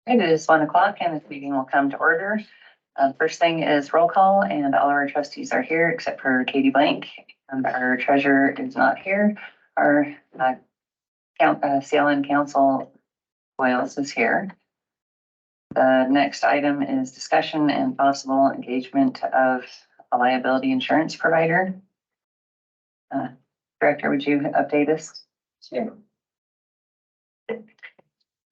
It is 1 o'clock and this meeting will come to order. First thing is roll call, and all of our trustees are here except for Katie Blank, and our treasurer is not here. Our CLN counsel Boyles is here. The next item is discussion and possible engagement of a liability insurance provider. Director, would you update us? Sure.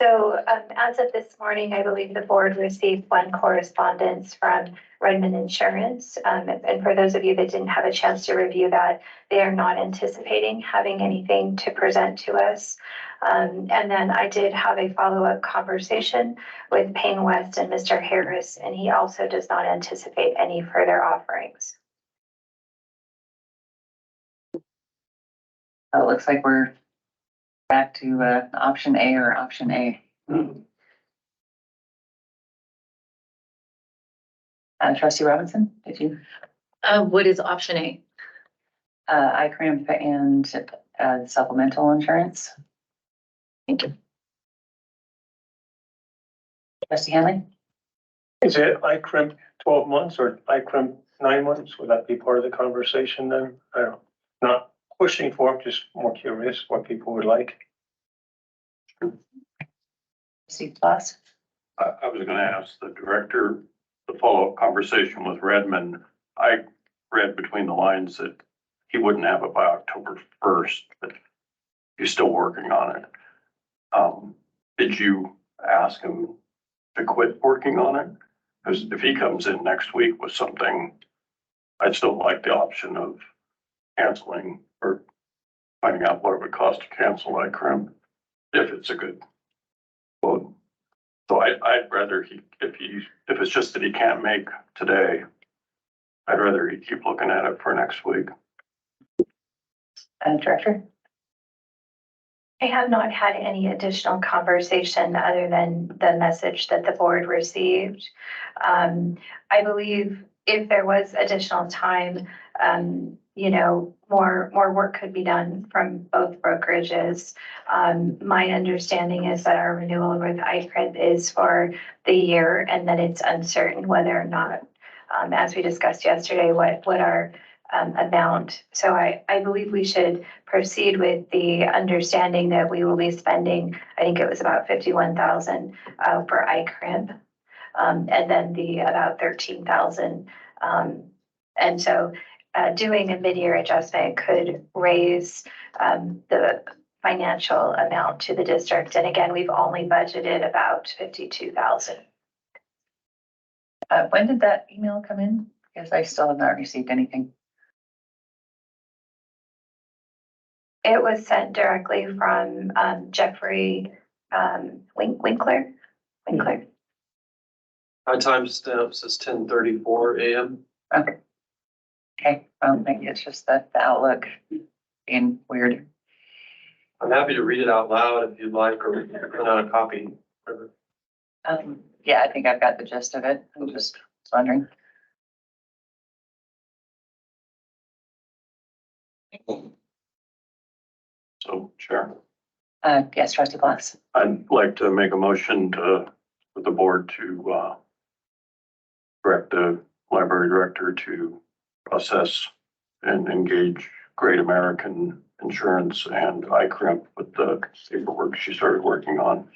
So as of this morning, I believe the board received one correspondence from Redmond Insurance. And for those of you that didn't have a chance to review that, they are not anticipating having anything to present to us. And then I did have a follow-up conversation with Payne West and Mr. Harris, and he also does not anticipate any further offerings. It looks like we're back to option A or option A. Trustee Robinson, did you? What is option A? ICRMP and supplemental insurance. Thank you. Trustee Hanley? Is it ICRMP 12 months or ICRMP 9 months? Would that be part of the conversation then? I don't know. Not pushing for it, just more curious what people would like. Trustee Plus? I was going to ask the director the follow-up conversation with Redmond. I read between the lines that he wouldn't have it by October 1st, but he's still working on it. Did you ask him to quit working on it? Because if he comes in next week with something, I'd still like the option of canceling or finding out what it would cost to cancel ICRMP if it's a good quote. So I'd rather if it's just that he can't make today, I'd rather he keep looking at it for next week. Director? I have not had any additional conversation other than the message that the board received. I believe if there was additional time, more work could be done from both brokerages. My understanding is that our renewal with ICRMP is for the year and that it's uncertain whether or not, as we discussed yesterday, what our amount. So I believe we should proceed with the understanding that we will be spending, I think it was about 51,000 for ICRMP, and then the about 13,000. And so doing a mid-year adjustment could raise the financial amount to the district. And again, we've only budgeted about 52,000. When did that email come in? Because I still have not received anything. It was sent directly from Jeffrey Winkler. My timestamp says 10:34 a.m. Okay. Maybe it's just that the Outlook being weird. I'm happy to read it out loud if you'd like, or print out a copy. Yeah, I think I've got the gist of it. I'm just wondering. So, Chair, Yes, Trustee Glass. I'd like to make a motion for the board to direct the library director to process and engage Great American Insurance and ICRMP with the paperwork she started working on.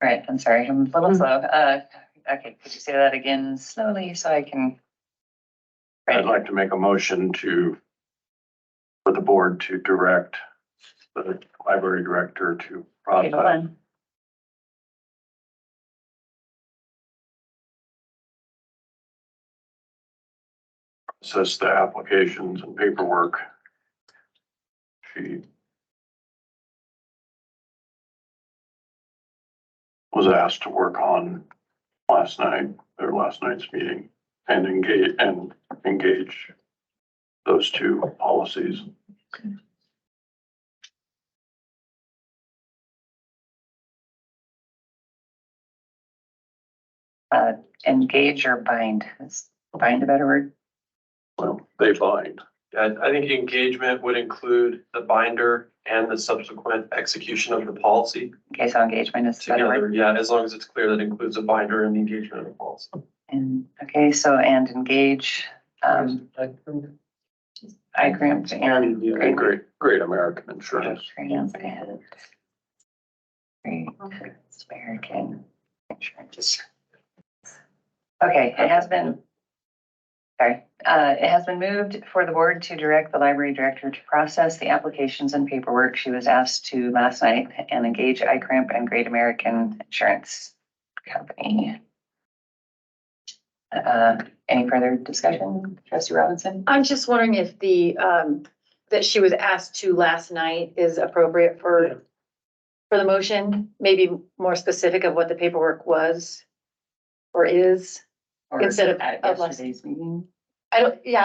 Right, I'm sorry, I'm a little slow. Okay, could you say that again slowly so I can? I'd like to make a motion for the board to direct the library director to Hold process. on. Process the applications and paperwork she was asked to work on last night's meeting and engage those two policies. Engage or bind? Is bind a better word? Well, they bind. Yeah, I think engagement would include the binder and the subsequent execution of the policy Okay, so engagement is the better word. together. Yeah, as long as it's clear that includes a binder and the engagement of the policy. And, okay, so, and engage, ICRMP and And great American insurance. Great American Insurance. Okay, it has been moved for the board to direct the library director to process the applications and paperwork she was asked to last night and engage ICRMP and Great American Insurance Company. Any further discussion, Trustee Robinson? I'm just wondering if the, that she was asked to last night is appropriate for the motion, maybe more specific of what the paperwork was or is. Or Instead of at last- yesterday's meeting? I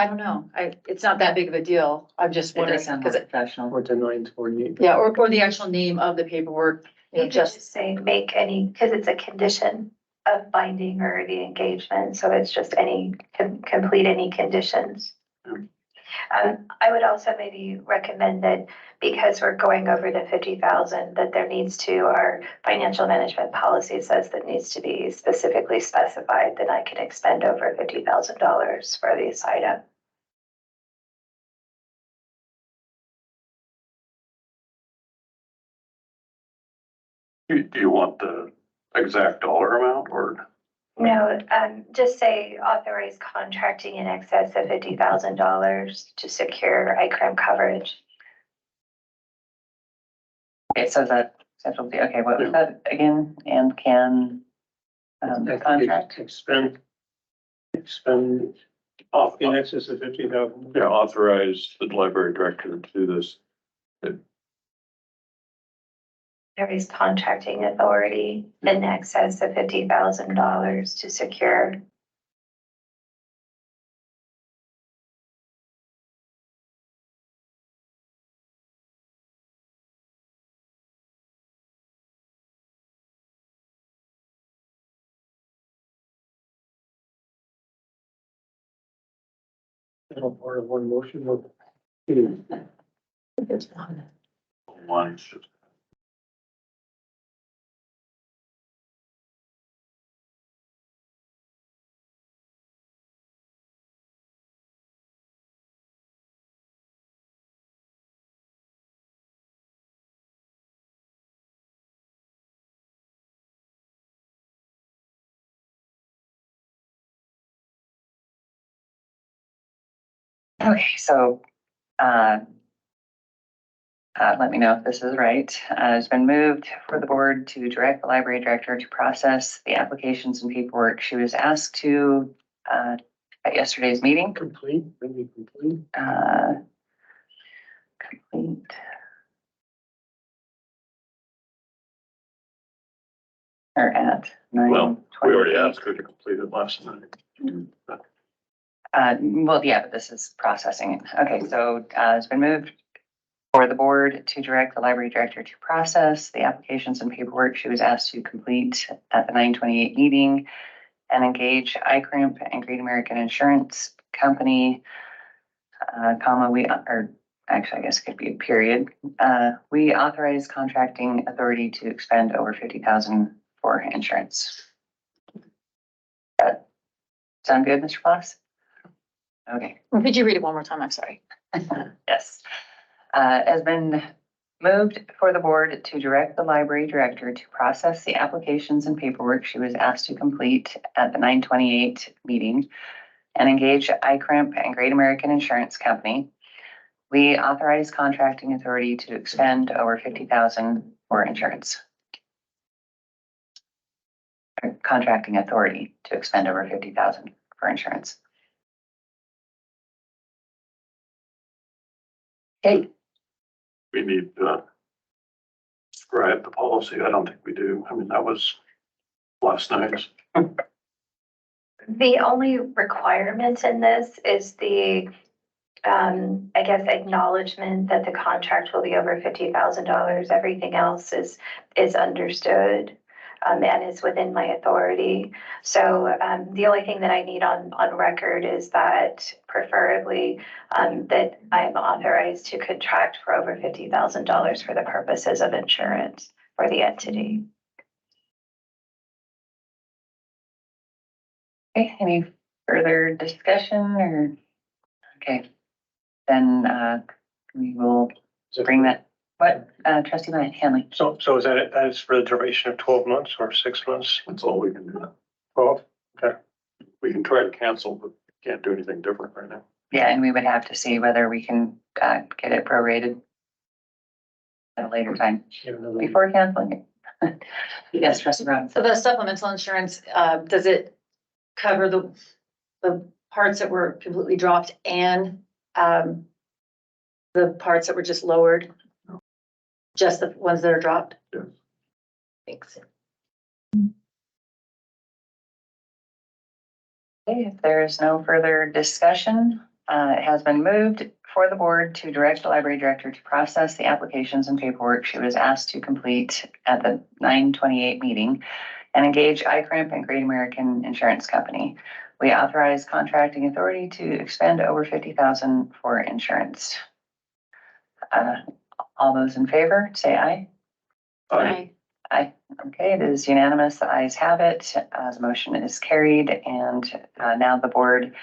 don't know. It's not that big of a deal. I'm just It wondering, does sound more because, professional. Or to 9:48. yeah, or the actual name of the paperwork, you know, You could just, just say make any, because it's a condition of binding or the engagement, so it's just any, complete any conditions. I would also maybe recommend that because we're going over the 50,000, that there needs to, our financial management policy says that needs to be specifically specified that I can expend over $50,000 for this item. Do you want the exact dollar amount or? No, just say authorize contracting in excess of $50,000 to secure ICRM coverage. Okay, so that scheduled, okay, what was that again? And can, contract? Expend Off, in excess of 50,000. yeah, authorize the library director to do this. There is contracting authority in excess of $50,000 to secure. All part of one motion. One should. Okay, so, let me know if this is right. It's been moved for the board to direct the library director to process the applications and paperwork she was asked to, at yesterday's meeting. Complete, maybe complete. Complete. Or at Well, we already 9:28. asked her to complete it last night. Well, yeah, but this is processing it. Okay, so, it's been moved for the board to direct the library director to process the applications and paperwork she was asked to complete at the 9:28 meeting and engage ICRMP and Great American Insurance Company, comma, or actually, I guess it could be a period. We authorize contracting authority to expend over 50,000 for insurance. That sound good, Mr. Foss? Okay. could you read it one more time? I'm sorry. Yes. Has been moved for the board to direct the library director to process the applications and paperwork she was asked to complete at the 9:28 meeting and engage ICRMP and Great American Insurance Company. We authorize contracting authority to expend over 50,000 for insurance. Or contracting authority to expend over 50,000 for insurance. Okay. We need to describe the policy. I don't think we do. I mean, that was last night's. The only requirement in this is the, I guess, acknowledgement that the contract will be over $50,000. Everything else is understood. and is within my authority. So the only thing that I need on record is that preferably that I'm authorized to contract for over $50,000 for the purposes of insurance for the entity. Okay, any further discussion or, okay, then we will bring that, what, trustee Hanley? So is that is for the duration of 12 months or 6 months? That's all we can do. 12? We can try to cancel, but can't do anything different right now. Yeah, and we would have to see whether we can get it prorated at a later time before canceling it. Yes, trustee Robinson. So the supplemental insurance, does it cover the parts that were completely dropped and, the parts that were just lowered? Just the ones that are dropped? Yes. Thanks. Okay, if there is no further discussion, it has been moved for the board to direct the library director to process the applications and paperwork she was asked to complete at the 9/28 meeting and engage ICRMP and Great American Insurance Company. We authorize contracting authority to expend over $50,000 for insurance. All those in favor, say aye. Aye. Aye. Okay, it is unanimous. The ayes have it. The motion is carried, and now the board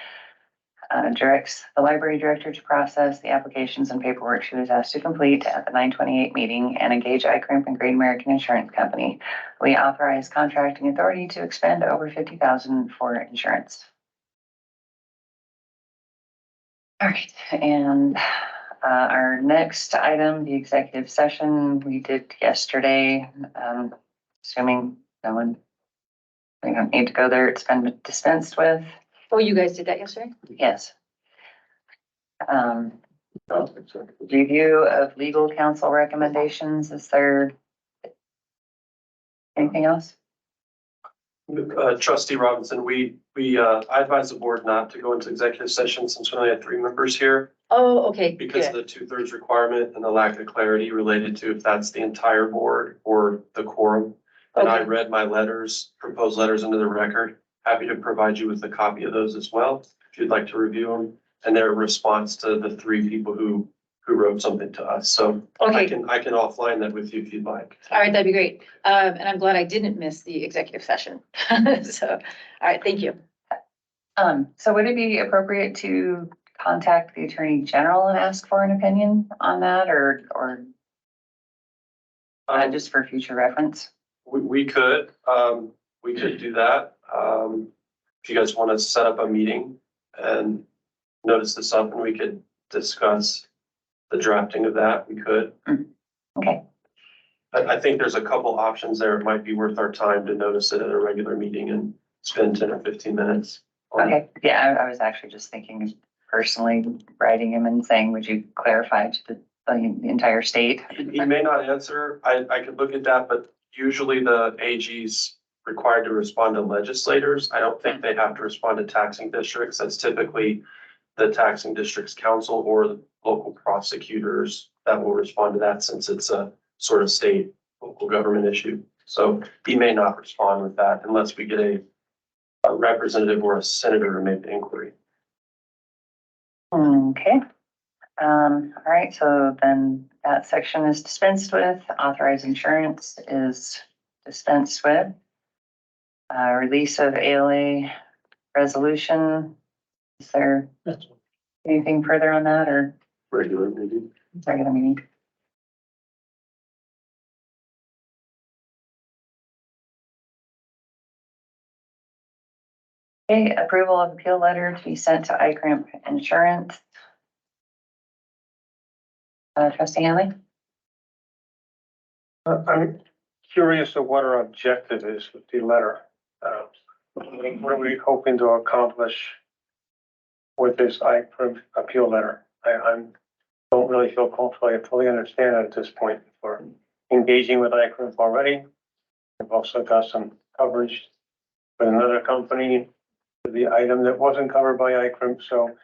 directs the library director to process the applications and paperwork she was asked to complete at the 9/28 meeting and engage ICRMP and Great American Insurance Company. We authorize contracting authority to expend over $50,000 for insurance. All right, and our next item, the executive session we did yesterday, assuming no one, we don't need to go there, it's been dispensed with. Oh, you guys did that yesterday? Yes. Review of legal counsel recommendations. Is there anything else? Trustee Robinson, I advise the board not to go into executive session since we only have 3 members here Oh, okay, because of good. the 2/3 requirement and the lack of clarity related to if that's the entire board or the quorum. And I Okay. read my proposed letters into the record. Happy to provide you with a copy of those as well, if you'd like to review them. And their response to the 3 people who wrote something to us. So I Okay, can offline that with you if you'd like. all right, that'd be great. And I'm glad I didn't miss the executive session. So, all right, thank you. So would it be appropriate to contact the Attorney General and ask for an opinion on that or just for future reference? We could do that. If you guys want to set up a meeting and notice this up and we could discuss the drafting of that, we could. Okay. I think there's a couple options there. It might be worth our time to notice it at a regular meeting and spend 10 or 15 minutes. on it. Okay. Yeah, I was actually just thinking of personally writing him and saying, would you clarify to the entire state? He may not answer. I could look at that, but usually the AG's required to respond to legislators. I don't think they have to respond to taxing districts. That's typically the taxing district's counsel or the local prosecutors that will respond to that since it's a sort of state local government issue. So he may not respond with that unless we get a representative or a senator to make the inquiry. Okay. All right, so then that section is dispensed with. Authorized insurance is dispensed with. Release of ALA resolution. Is there anything further on that or Regular meeting. regular meeting? Okay, approval of appeal letter to be sent to ICRMP Insurance. Trustee Hanley? I'm curious of what our objective is with the letter. What are we hoping to accomplish with this ICRMP appeal letter? I don't really feel comfortable. I fully understand it at this point. We're engaging with ICRMP already. We've also got some coverage with another company, the item that wasn't covered by ICRMP. So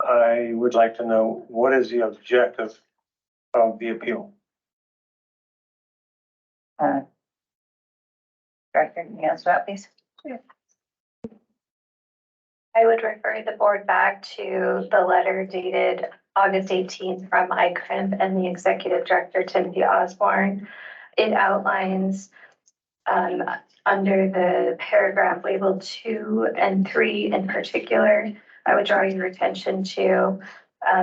I would like to know, what is the objective of the appeal? Director, anything else about please? I would refer the board back to the letter dated August 18th from ICRMP and the executive director, Timothy Osborne. It outlines under the paragraph labeled 2 and 3 in particular, I would draw your attention to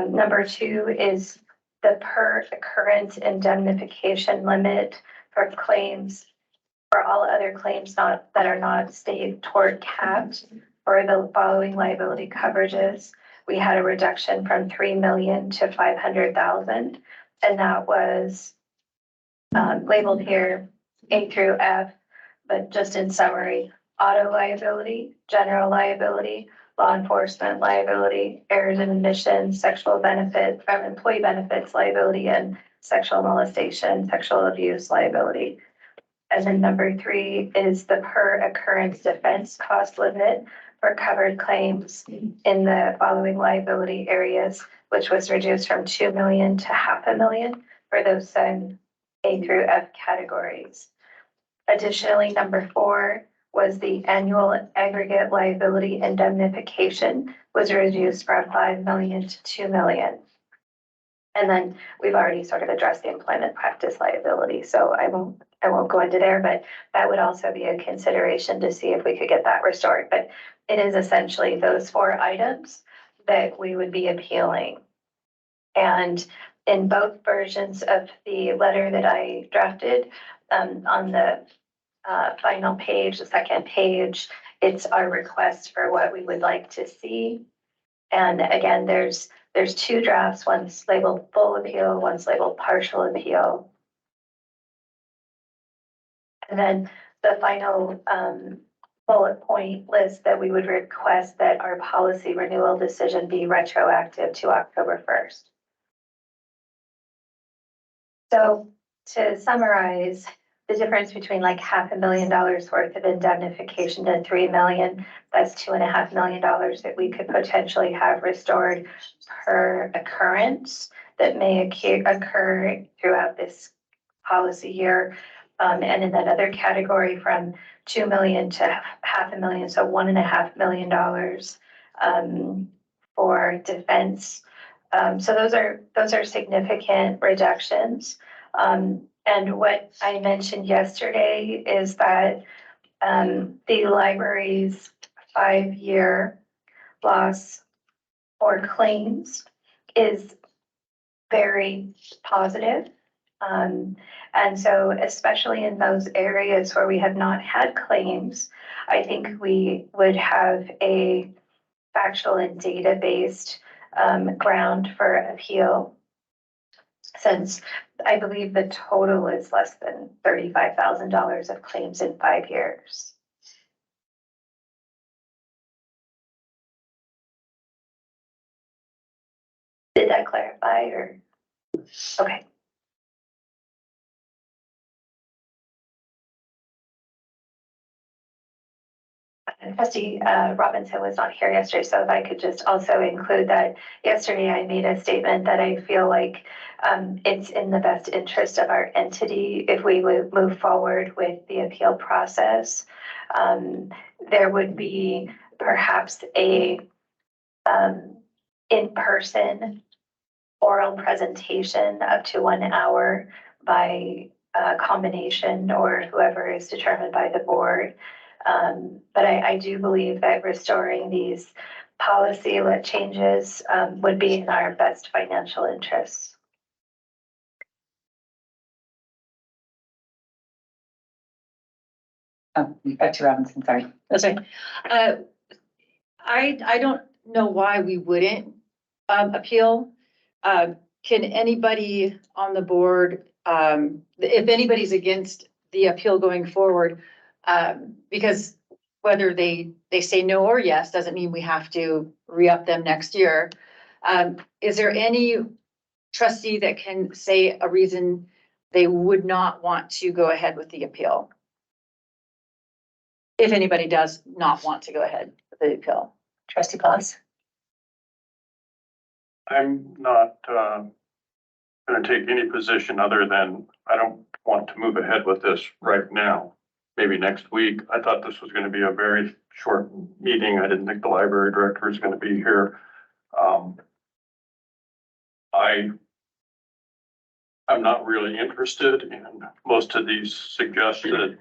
number 2 is the per occurrence indemnification limit for claims for all other claims that are not state tort capped for the following liability coverages. We had a reduction from 3 million to 500,000, and that was labeled here A through F, but just in summary, auto liability, general liability, law enforcement liability, errors and omissions, sexual benefit, employee benefits liability, and sexual molestation, sexual abuse liability. And then number 3 is the per occurrence defense cost limit for covered claims in the following liability areas, which was reduced from 2 million to 500,000 for those A through F categories. Additionally, number 4 was the annual aggregate liability indemnification was reduced from 5 million to 2 million. And then we've already sort of addressed the employment practice liability, so I won't go into there, but that would also be a consideration to see if we could get that restored. But it is essentially those 4 items that we would be appealing. And in both versions of the letter that I drafted, on the final page, the second page, it's our request for what we would like to see. And again, there's 2 drafts, one's labeled full appeal, one's labeled partial appeal. And then the final bullet point list that we would request that our policy renewal decision be retroactive to October 1st. So to summarize, the difference between like $500,000 worth of indemnification to 3 million, that's $2.5 million that we could potentially have restored per occurrence that may occur throughout this policy year. And in that other category from 2 million to 500,000, so $1.5 million for defense. So those are significant reductions. And what I mentioned yesterday is that the library's 5-year loss for claims is very positive. And so especially in those areas where we have not had claims, I think we would have a factual and data-based ground for appeal, since I believe the total is less than $35,000 of claims in 5 years. Did that clarify or? Okay. Trustee Robinson was not here yesterday, so if I could just also include that yesterday I made a statement that I feel like it's in the best interest of our entity if we would move forward with the appeal process. There would be perhaps a in-person oral presentation up to 1 hour by combination or whoever is determined by the board. But I do believe that restoring these policy changes would be in our best financial interests. Oh, back to Robinson, sorry. That's right. I don't know why we wouldn't appeal. Can anybody on the board, if anybody's against the appeal going forward, because whether they say no or yes, doesn't mean we have to re-up them next year. Is there any trustee that can say a reason they would not want to go ahead with the appeal? If anybody does not want to go ahead with the appeal. Trustee Claus? I'm not gonna take any position other than I don't want to move ahead with this right now maybe next week. I thought this was gonna be a very short meeting. I didn't think the library director was gonna be here. I'm not really interested in most of these suggested,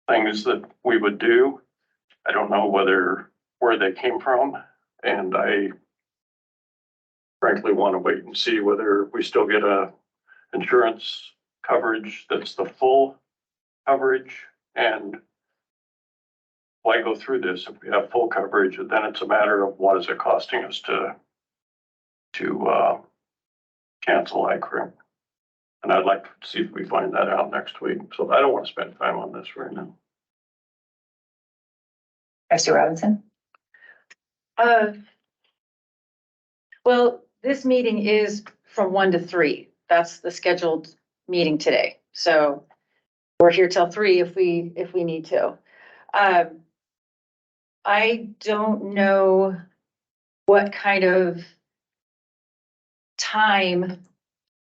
things that we would do. I don't know where they came from, and I frankly want to wait and see whether we still get a insurance coverage that's the full coverage, and why go through this if we have full coverage, and then it's a matter of what is it costing us to cancel ICRMP. And I'd like to see if we find that out next week. So I don't want to spend time on this right now. Trustee Robinson? Well, this meeting is from 1 to 3. That's the scheduled meeting today. So we're here till 3 if we need to. I don't know what kind of time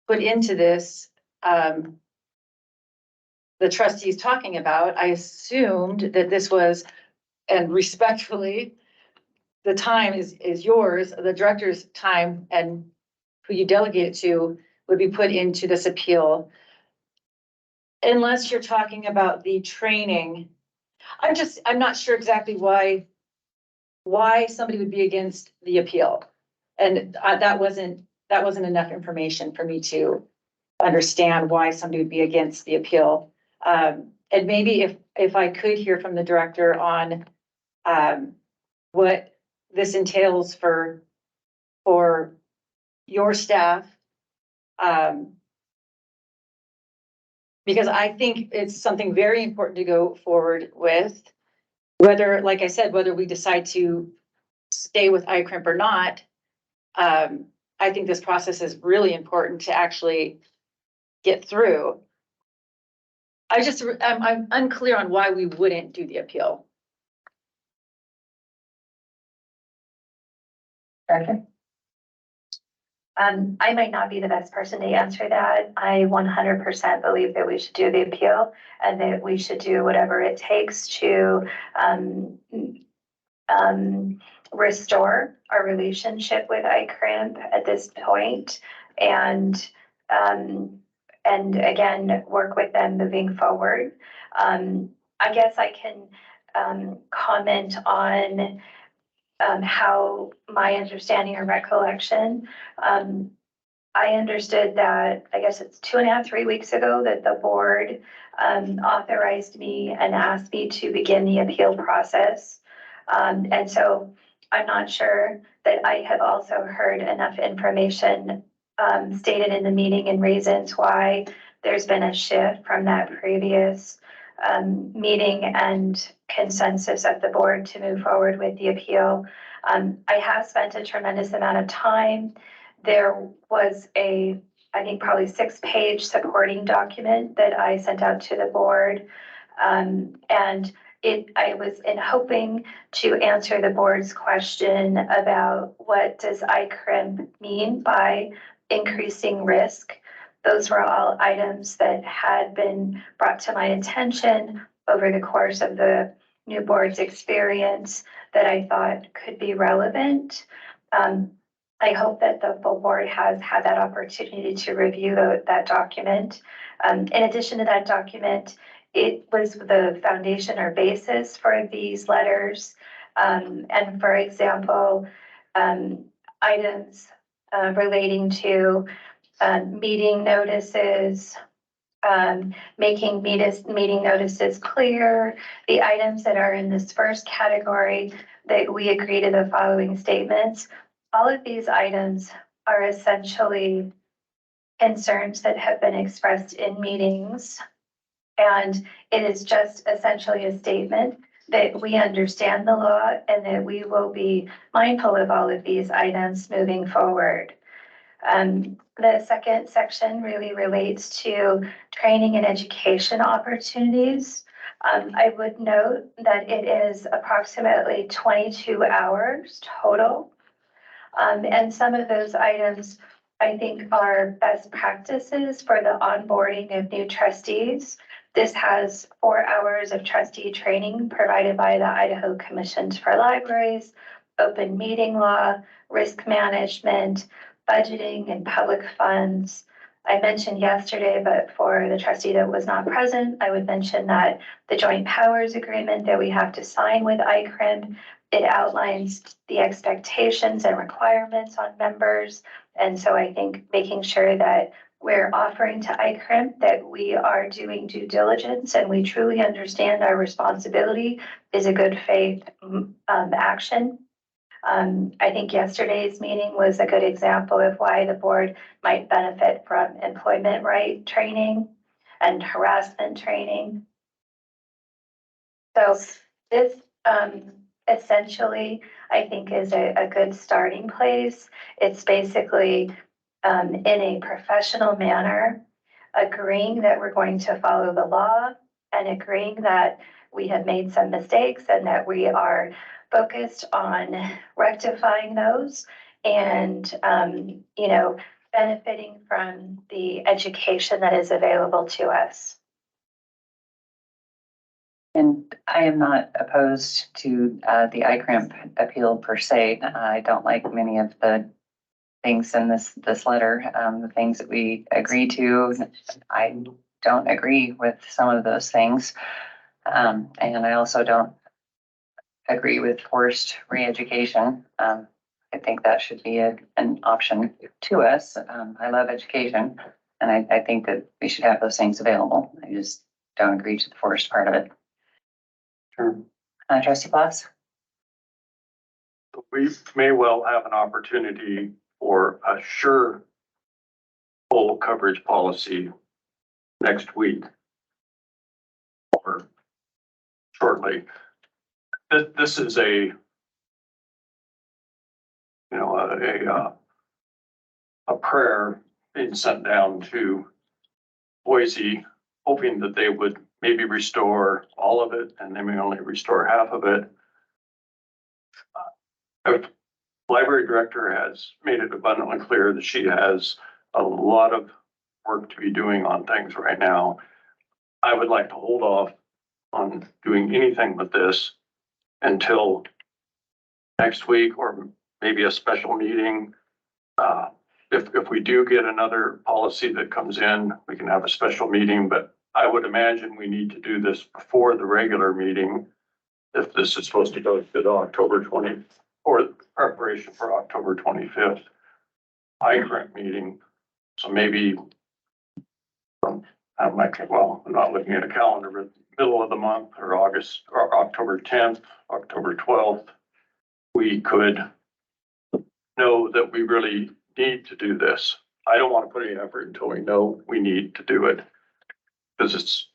put into this, the trustees talking about. I assumed that this was, and respectfully, the time is yours, the director's time, and who you delegate it to would be put into this appeal. Unless you're talking about the training. I'm not sure exactly why somebody would be against the appeal. And that wasn't enough information for me to understand why somebody would be against the appeal. And maybe if I could hear from the director on what this entails for your staff. Because I think it's something very important to go forward with, whether, like I said, whether we decide to stay with ICRMP or not. I think this process is really important to actually get through. I'm unclear on why we wouldn't do the appeal. Director? I might not be the best person to answer that. I 100% believe that we should do the appeal and that we should do whatever it takes to restore our relationship with ICRMP at this point, and again, work with them moving forward. I guess I can comment on how my understanding or recollection. I understood that, I guess it's 2.5, 3 weeks ago, that the board authorized me and asked me to begin the appeal process. And so I'm not sure that I have also heard enough information stated in the meeting and reasons why there's been a shift from that previous meeting and consensus of the board to move forward with the appeal. I have spent a tremendous amount of time. There was I think probably 6-page supporting document that I sent out to the board. And I was hoping to answer the board's question about what does ICRMP mean by increasing risk. Those were all items that had been brought to my attention over the course of the new board's experience that I thought could be relevant. I hope that the full board has had that opportunity to review that document. In addition to that document, it was the foundation or basis for these letters. And for example, items relating to meeting notices, making meeting notices clear, the items that are in this first category that we agree to the following statements. All of these items are essentially concerns that have been expressed in meetings. And it is just essentially a statement that we understand the law and that we will be mindful of all of these items moving forward. The second section really relates to training and education opportunities. I would note that it is approximately 22 hours total. And some of those items I think are best practices for the onboarding of new trustees This has 4 hours of trustee training provided by the Idaho Commissions for Libraries, open meeting law, risk management, budgeting and public funds. I mentioned yesterday, but for the trustee that was not present, I would mention that the joint powers agreement that we have to sign with ICRMP, it outlines the expectations and requirements on members. And so I think making sure that we're offering to ICRMP that we are doing due diligence and we truly understand our responsibility is a good faith action. I think yesterday's meeting was a good example of why the board might benefit from employment right training and harassment training. So this essentially, I think, is a good starting place. It's basically in a professional manner, agreeing that we're going to follow the law and agreeing that we have made some mistakes and that we are focused on rectifying those and, benefiting from the education that is available to us. And I am not opposed to the ICRMP appeal per se. I don't like many of the things in this letter, the things that we agree to. I don't agree with some of those things. And I also don't agree with forced re-education. I think that should be an option to us. I love education, and I think that we should have those things available. I just don't agree to the forced part of it. Sure. Trustee Ploss? We may well have an opportunity for a sure full coverage policy next week or shortly. This is a prayer being sent down to Boise, hoping that they would maybe restore all of it, and they may only restore half of it. The library director has made it abundantly clear that she has a lot of work to be doing on things right now. I would like to hold off on doing anything with this until next week or maybe a special meeting. If we do get another policy that comes in, we can have a special meeting, but I would imagine we need to do this before the regular meeting. If this is supposed to go to the October 20th or preparation for October 25th ICRMP meeting. So maybe I'm not looking at a calendar, but middle of the month or August or October 10th, October 12th, we could know that we really need to do this. I don't want to put any effort until we know we need to do it. Because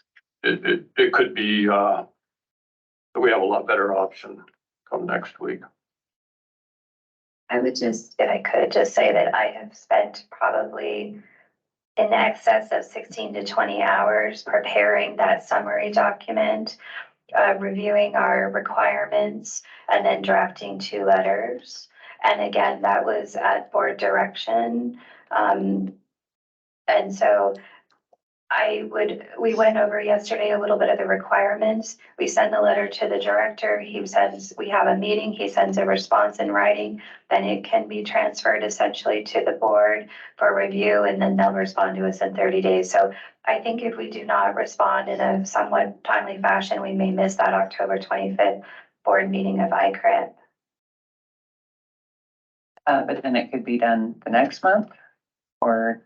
it could be that we have a lot better option come next week. I would just, if I could, just say that I have spent probably in excess of 16 to 20 hours preparing that summary document, reviewing our requirements, and then drafting 2 letters. And again, that was at board direction. And so we went over yesterday a little bit of the requirements. We send the letter to the director. He says we have a meeting. He sends a response in writing. Then it can be transferred essentially to the board for review, and then they'll respond to us in 30 days. So I think if we do not respond in a somewhat timely fashion, we may miss that October 25th board meeting of ICRMP. But then it could be done the next month, or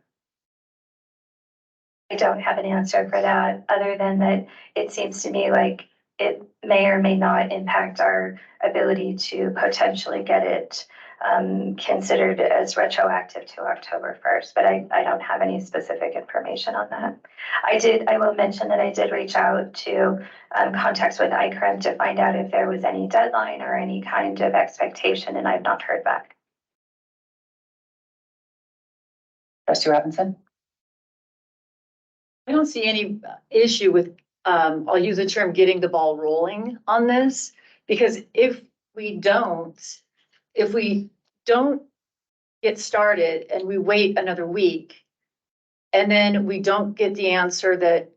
I don't have an answer for that, other than that it seems to me like it may or may not impact our ability to potentially get it considered as retroactive to October 1st, but I don't have any specific information on that. I will mention that I did reach out to contacts with ICRMP to find out if there was any deadline or any kind of expectation, and I've not heard back. Trustee Robinson? I don't see any issue with, I'll use the term getting the ball rolling on this, because if we don't get started and we wait another week, and then we don't get the answer that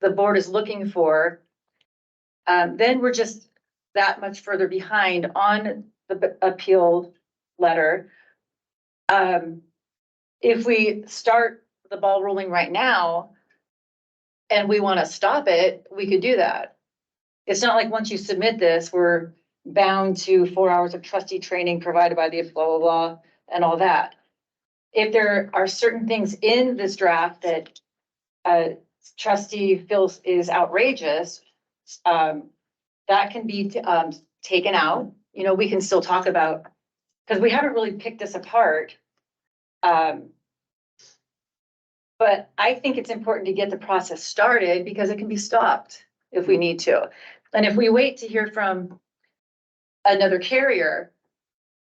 the board is looking for, then we're just that much further behind on the appeal letter. If we start the ball rolling right now and we want to stop it, we could do that. It's not like once you submit this, we're bound to 4 hours of trustee training provided by the blah, blah, blah, and all that. If there are certain things in this draft that a trustee feels is outrageous, that can be taken out. You know, we can still talk about, because we haven't really picked this apart. But I think it's important to get the process started because it can be stopped if we need to. And if we wait to hear from another carrier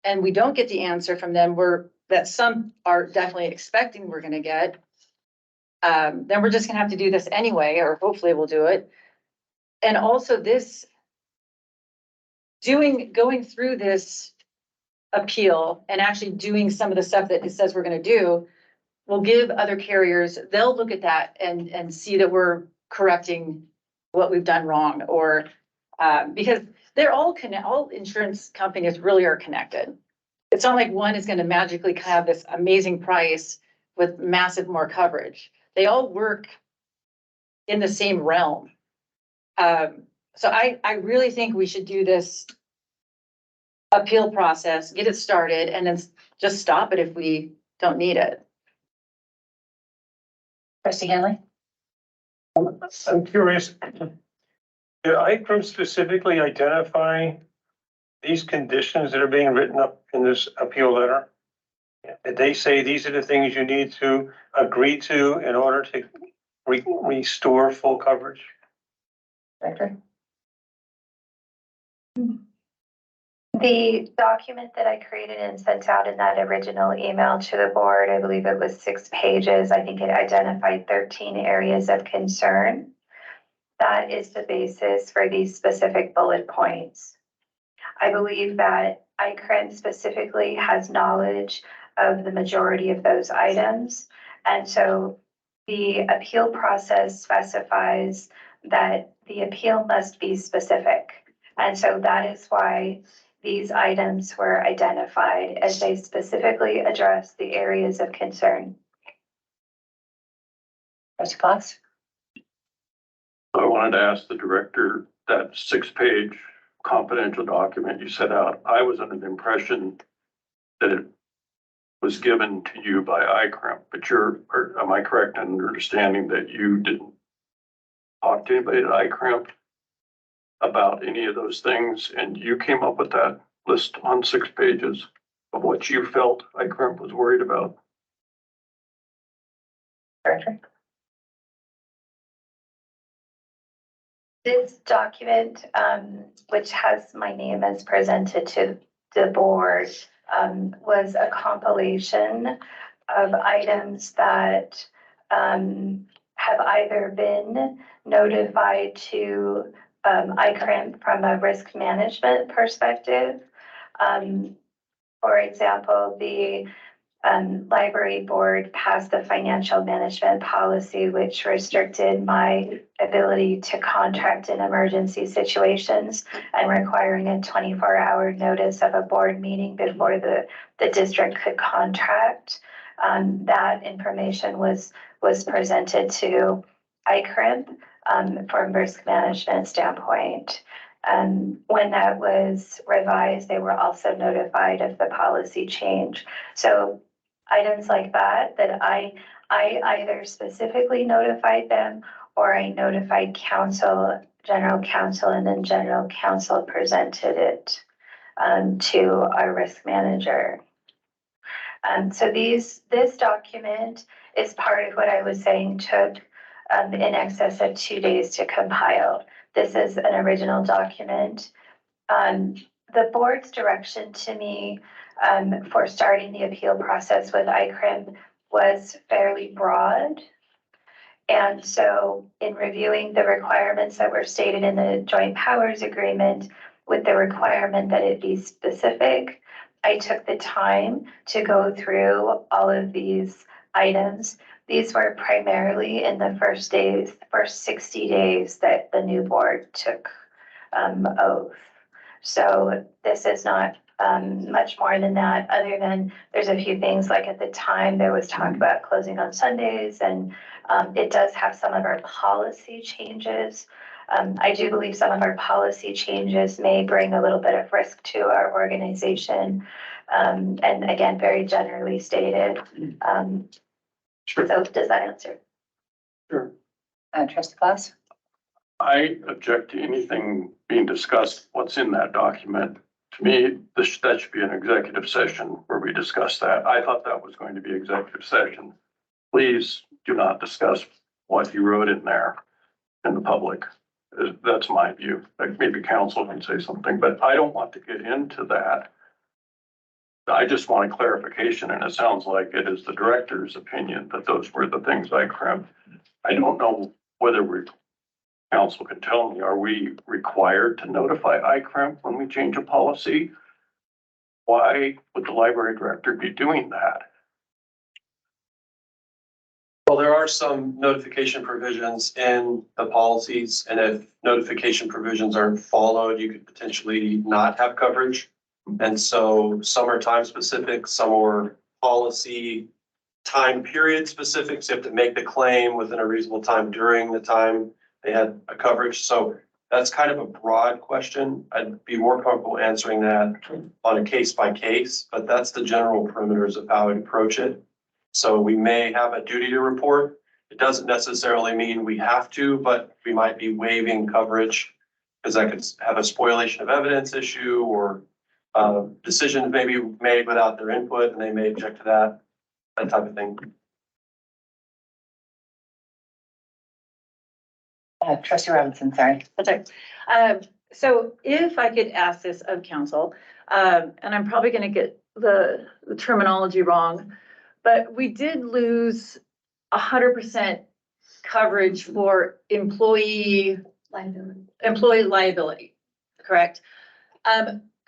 and we don't get the answer from them, that some are definitely expecting we're gonna get, then we're just gonna have to do this anyway, or hopefully we'll do it. And also going through this appeal and actually doing some of the stuff that it says we're gonna do will give other carriers, they'll look at that and see that we're correcting what we've done wrong, or because they're all insurance companies really are connected. It's not like one is gonna magically have this amazing price with massive more coverage. They all work in the same realm. So I really think we should do this appeal process, get it started, and then just stop it if we don't need it. Trustee Hanley? I'm curious, did ICRMP specifically identify these conditions that are being written up in this appeal letter? Did they say these are the things you need to agree to in order to restore full coverage? Director? The document that I created and sent out in that original email to the board, I believe it was 6 pages. I think it identified 13 areas of concern. That is the basis for these specific bullet points. I believe that ICRMP specifically has knowledge of the majority of those items. And so the appeal process specifies that the appeal must be specific. And so that is why these items were identified, as they specifically address the areas of concern. Trustee Claus? I wanted to ask the director, that 6-page confidential document you set out, I was under the impression that it was given to you by ICRMP, but am I correct in understanding that you didn't talk to anybody at ICRMP about any of those things, and you came up with that list on 6 pages of what you felt ICRMP was worried about? Director? This document, which has my name as presented to the board, was a compilation of items that have either been notified to ICRMP from a risk management perspective. For example, the library board passed the financial management policy, which restricted my ability to contract in emergency situations and requiring a 24-hour notice of a board meeting before the district could contract. That information was presented to ICRMP from risk management standpoint. When that was revised, they were also notified of the policy change. So items like that I either specifically notified them, or I notified counsel, general counsel, and then general counsel presented it to our risk manager. So this document is part of what I was saying took in excess of 2 days to compile. This is an original document. The board's direction to me for starting the appeal process with ICRMP was fairly broad. And so in reviewing the requirements that were stated in the joint powers agreement with the requirement that it be specific, I took the time to go through all of these items. These were primarily in the first 60 days that the new board took oath. So this is not much more than that, other than there's a few things like at the time there was talk about closing on Sundays, and it does have some of our policy changes. I do believe some of our policy changes may bring a little bit of risk to our organization. And again, very generally stated. Sure. So does that answer? Sure. Trustee Claus? I object to anything being discussed, what's in that document. To me, that should be an executive session where we discuss that. I thought that was going to be executive session. Please do not discuss what you wrote in there in the public. That's my view. Like maybe counsel can say something, but I don't want to get into that. I just want a clarification, and it sounds like it is the director's opinion that those were the things I crimped. I don't know whether counsel can tell me, are we required to notify ICRMP when we change a policy? Why would the library director be doing that? Well, there are some notification provisions in the policies, and if notification provisions aren't followed, you could potentially not have coverage. And so some are time specific, some are policy time period specific. So you have to make the claim within a reasonable time during the time they had a coverage. So that's kind of a broad question. I'd be more comfortable answering that on a case by case, but that's the general perimeters of how I approach it. So we may have a duty to report. It doesn't necessarily mean we have to, but we might be waiving coverage because that could have a spoliation of evidence issue, or decisions may be made without their input and they may object to that type of thing. Trustee Robinson, sorry. That's right. So if I could ask this of counsel, and I'm probably going to get the terminology wrong, but we did lose 100% coverage for employee liability, correct?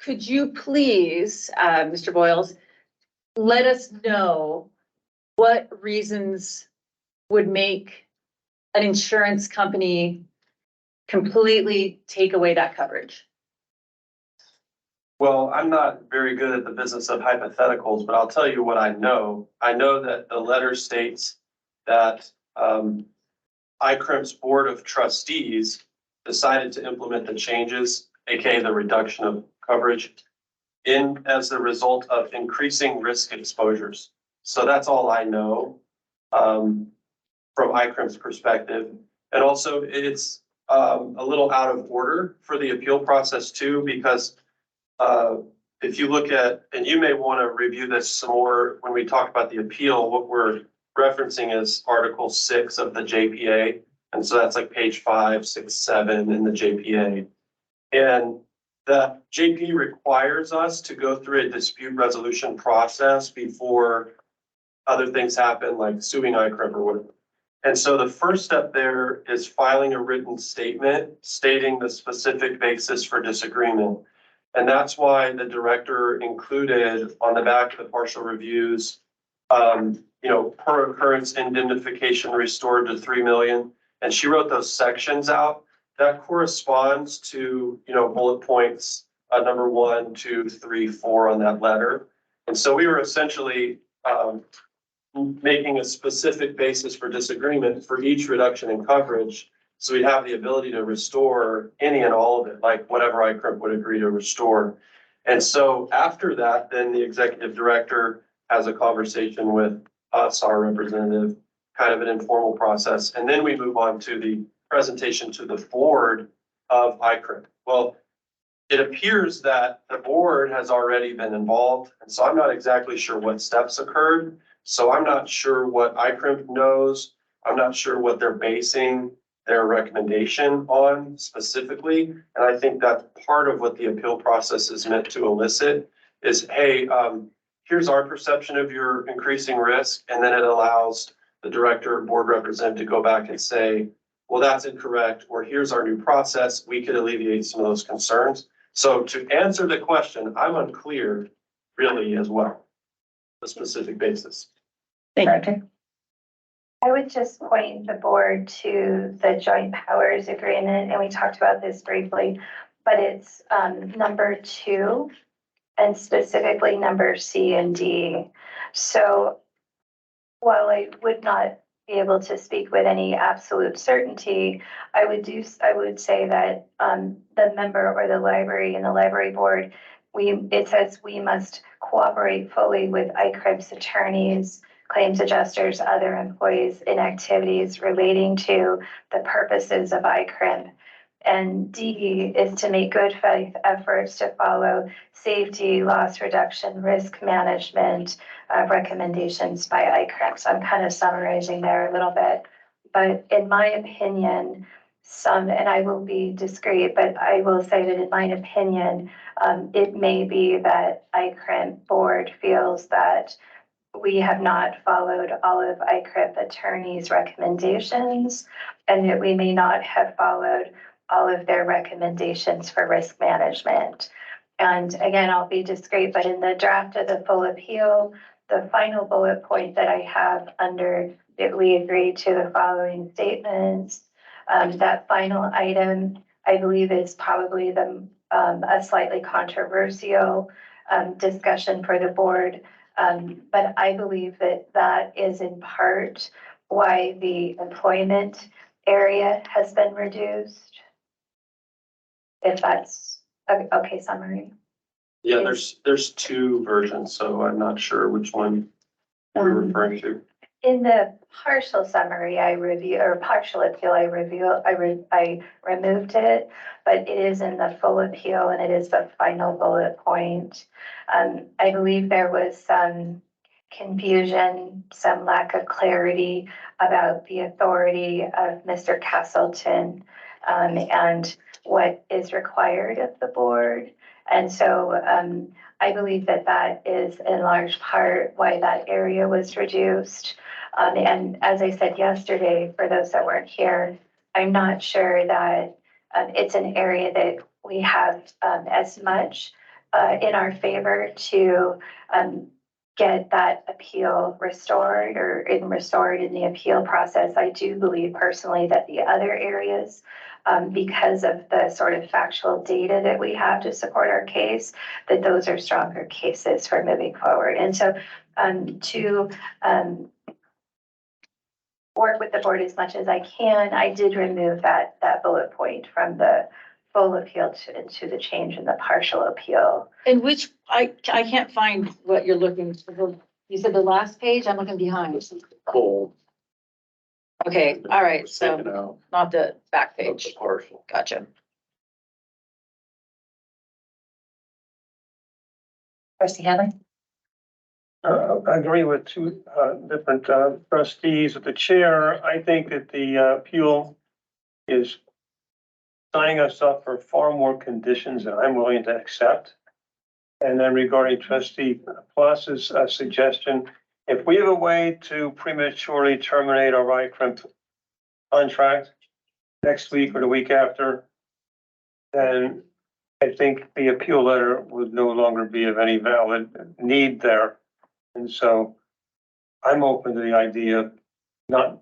Could you please, Mr. Boyles, let us know what reasons would make an insurance company completely take away that coverage? Well, I'm not very good at the business of hypotheticals, but I'll tell you what I know. I know that the letter states that ICRMP's Board of Trustees decided to implement the changes, aka the reduction of coverage, as the result of increasing risk exposures. So that's all I know from ICRMP's perspective. And also it's a little out of order for the appeal process too, because if you look at, and you may want to review this some more when we talk about the appeal, what we're referencing is Article 6 of the JPA. And so that's like page 5, 6, 7 in the JPA. And the JP requires us to go through a dispute resolution process before other things happen, like suing ICRMP or whatever. And so the first step there is filing a written statement stating the specific basis for disagreement. And that's why the director included on the back of the partial reviews, per occurrence indemnification restored to 3 million. And she wrote those sections out. That corresponds to, bullet points, number 1, 2, 3, 4 on that letter. And so we were essentially making a specific basis for disagreement for each reduction in coverage. So we'd have the ability to restore any and all of it, like whatever ICRMP would agree to restore. And so after that, then the executive director has a conversation with us, our representative, kind of an informal process. And then we move on to the presentation to the board of ICRMP. Well, it appears that the board has already been involved. And so I'm not exactly sure what steps occurred. So I'm not sure what ICRMP knows. I'm not sure what they're basing their recommendation on specifically. And I think that's part of what the appeal process is meant to elicit is, hey, here's our perception of your increasing risk. And then it allows the director, board representative to go back and say, well, that's incorrect, or here's our new process. We could alleviate some of those concerns. So to answer the question, I'm unclear really as well, the specific basis. Thank you. I would just point the board to the joint powers agreement, and we talked about this briefly, but it's number 2 and specifically number C and D. So while I would not be able to speak with any absolute certainty, I would say that the member or the library and the library board, it says we must cooperate fully with ICRMP's attorneys, claims adjusters, other employees in activities relating to the purposes of ICRMP. And D is to make good faith efforts to follow safety, loss reduction, risk management recommendations by ICRMP. So I'm kind of summarizing there a little bit. But in my opinion, and I will be discreet, but I will say that in my opinion, it may be that ICRMP board feels that we have not followed all of ICRMP attorneys' recommendations, and that we may not have followed all of their recommendations for risk management. And again, I'll be discreet, but in the draft of the full appeal, the final bullet point that I have under that we agree to the following statements, that final item, I believe is probably a slightly controversial discussion for the board. But I believe that that is in part why the employment area has been reduced. If that's a okay summary. Yeah, there's 2 versions, so I'm not sure which one we're referring to. In the partial summary partial appeal, I removed it, but it is in the full appeal and it is the final bullet point. I believe there was some confusion, some lack of clarity about the authority of Mr. Castleton, and what is required of the board. And so, I believe that that is in large part why that area was reduced. And as I said yesterday, for those that weren't here, I'm not sure that it's an area that we have as much in our favor to get that appeal restored restored in the appeal process. I do believe personally that the other areas, because of the sort of factual data that we have to support our case, that those are stronger cases for moving forward. And so to work with the board as much as I can, I did remove that bullet point from the full appeal into the change in the partial appeal. And which, I can't find what you're looking for. You said the last page, I'm looking behind. Cold. Okay, all right, Was taken so out not the back of the page. partial. Gotcha. Trustee Hadley? I agree with 2 different trustees. The chair, I think that the appeal is signing us up for far more conditions than I'm willing to accept. And then regarding trustee Plus's suggestion, if we have a way to prematurely terminate our ICRMP contract next week or the week after, then I think the appeal letter would no longer be of any valid need there. And so I'm open to the idea of not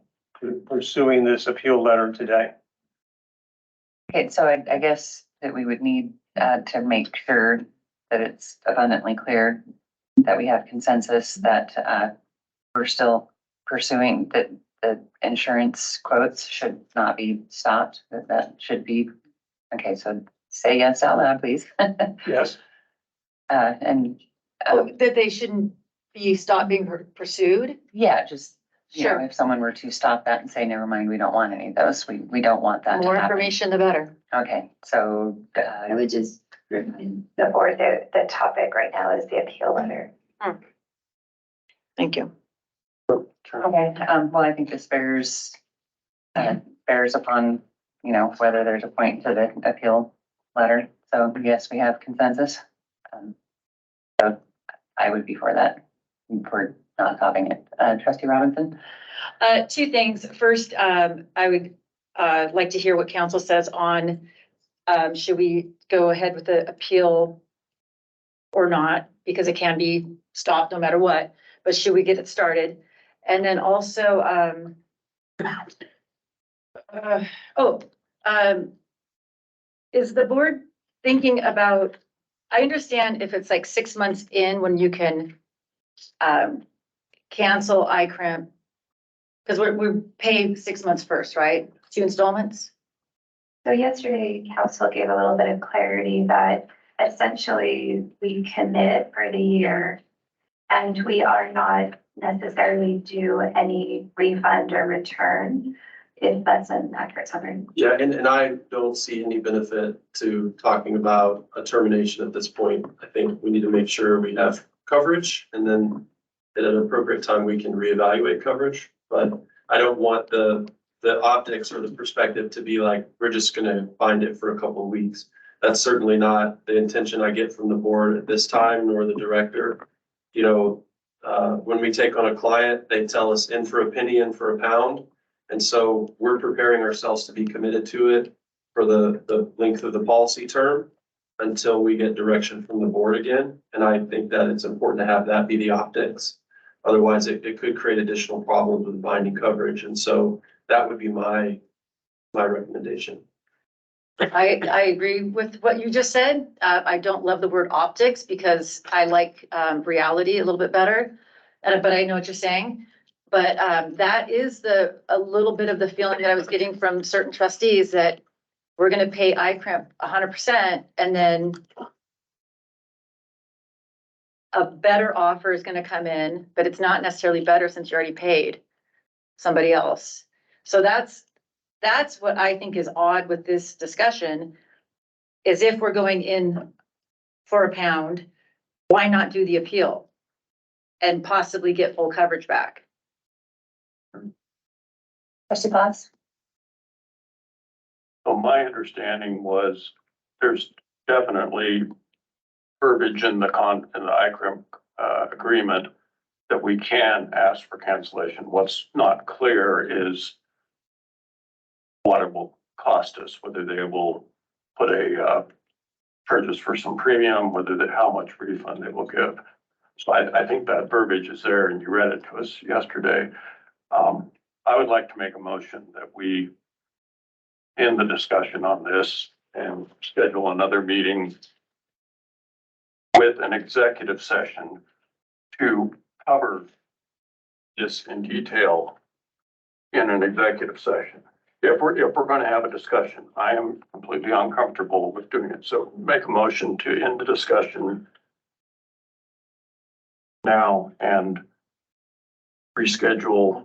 pursuing this appeal letter today. Okay, so I guess that we would need to make sure that it's abundantly clear that we have consensus that we're still pursuing, that the insurance quotes should not be stopped, that should be, okay, so say yes out loud, please. Yes. And That they shouldn't be stopped being pursued? yeah, just, you know, Sure. if someone were to stop that and say, never mind, we don't want any of those, we don't want that to More happen. information, the better. Okay, so I would just remind the board that the topic right now is the appeal letter. Thank you. okay, well, I think this bears upon, you know, whether there's a point to the appeal letter. So yes, we have consensus. So I would be for that, for not stopping it. Trustee Robinson? 2 things. First, I would like to hear what council says on, should we go ahead with the appeal or not? Because it can be stopped no matter what, but should we get it started? And then also, Oh, is the board thinking about, I understand if it's like 6 months in when you can cancel ICRMP. Because we pay 6 months first, right? 2 installments? So yesterday, council gave a little bit of clarity that essentially we commit for the year and we are not necessarily due any refund or return, if that's an accurate summary. Yeah, and I don't see any benefit to talking about a termination at this point. I think we need to make sure we have coverage and then at an appropriate time, we can reevaluate coverage. But I don't want the optics or the perspective to be like, we're just gonna bind it for a couple of weeks. That's certainly not the intention I get from the board at this time, nor the director. You know, when we take on a client, they tell us in for a penny, in for a pound. And so we're preparing ourselves to be committed to it for the length of the policy term until we get direction from the board again. And I think that it's important to have that be the optics. Otherwise, it could create additional problems with binding coverage. And so that would be my recommendation. I agree with what you just said. I don't love the word optics because I like reality a little bit better. But I know what you're saying. But that is a little bit of the feeling that I was getting from certain trustees that we're gonna pay ICRMP 100% and then a better offer is gonna come in, but it's not necessarily better since you already paid somebody else. So that's what I think is odd with this discussion, is if we're going in for a pound, why not do the appeal and possibly get full coverage back? Trustee Claus? So my understanding was there's definitely verbiage in the ICRMP agreement that we can ask for cancellation. What's not clear is what it will cost us, whether they will put a purchase for some premium, how much refund they will give. So I think that verbiage is there and you read it to us yesterday. I would like to make a motion that we end the discussion on this and schedule another meeting with an executive session to cover this in detail in an executive session. If we're going to have a discussion, I am completely uncomfortable with doing it. So make a motion to end the discussion now and reschedule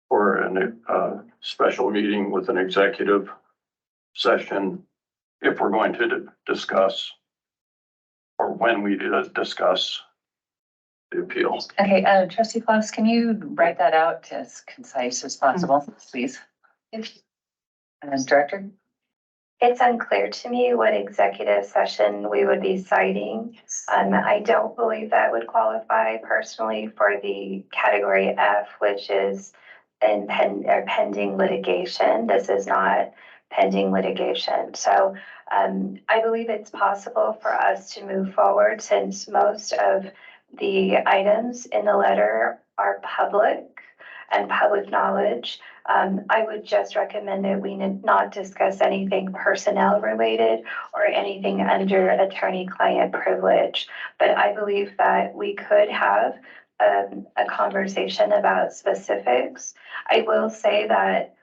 for a special meeting with an executive session if we're going to discuss or when we discuss the appeal. Okay, Trustee Claus, can you write that out as concise as possible, please? And Director? It's unclear to me what executive session we would be citing. I don't believe that would qualify personally for the category F, which is pending litigation. This is not pending litigation. So I believe it's possible for us to move forward since most of the items in the letter are public and public knowledge. I would just recommend that we not discuss anything personnel related or anything under attorney-client privilege. But I believe that we could have a conversation about specifics. I will say that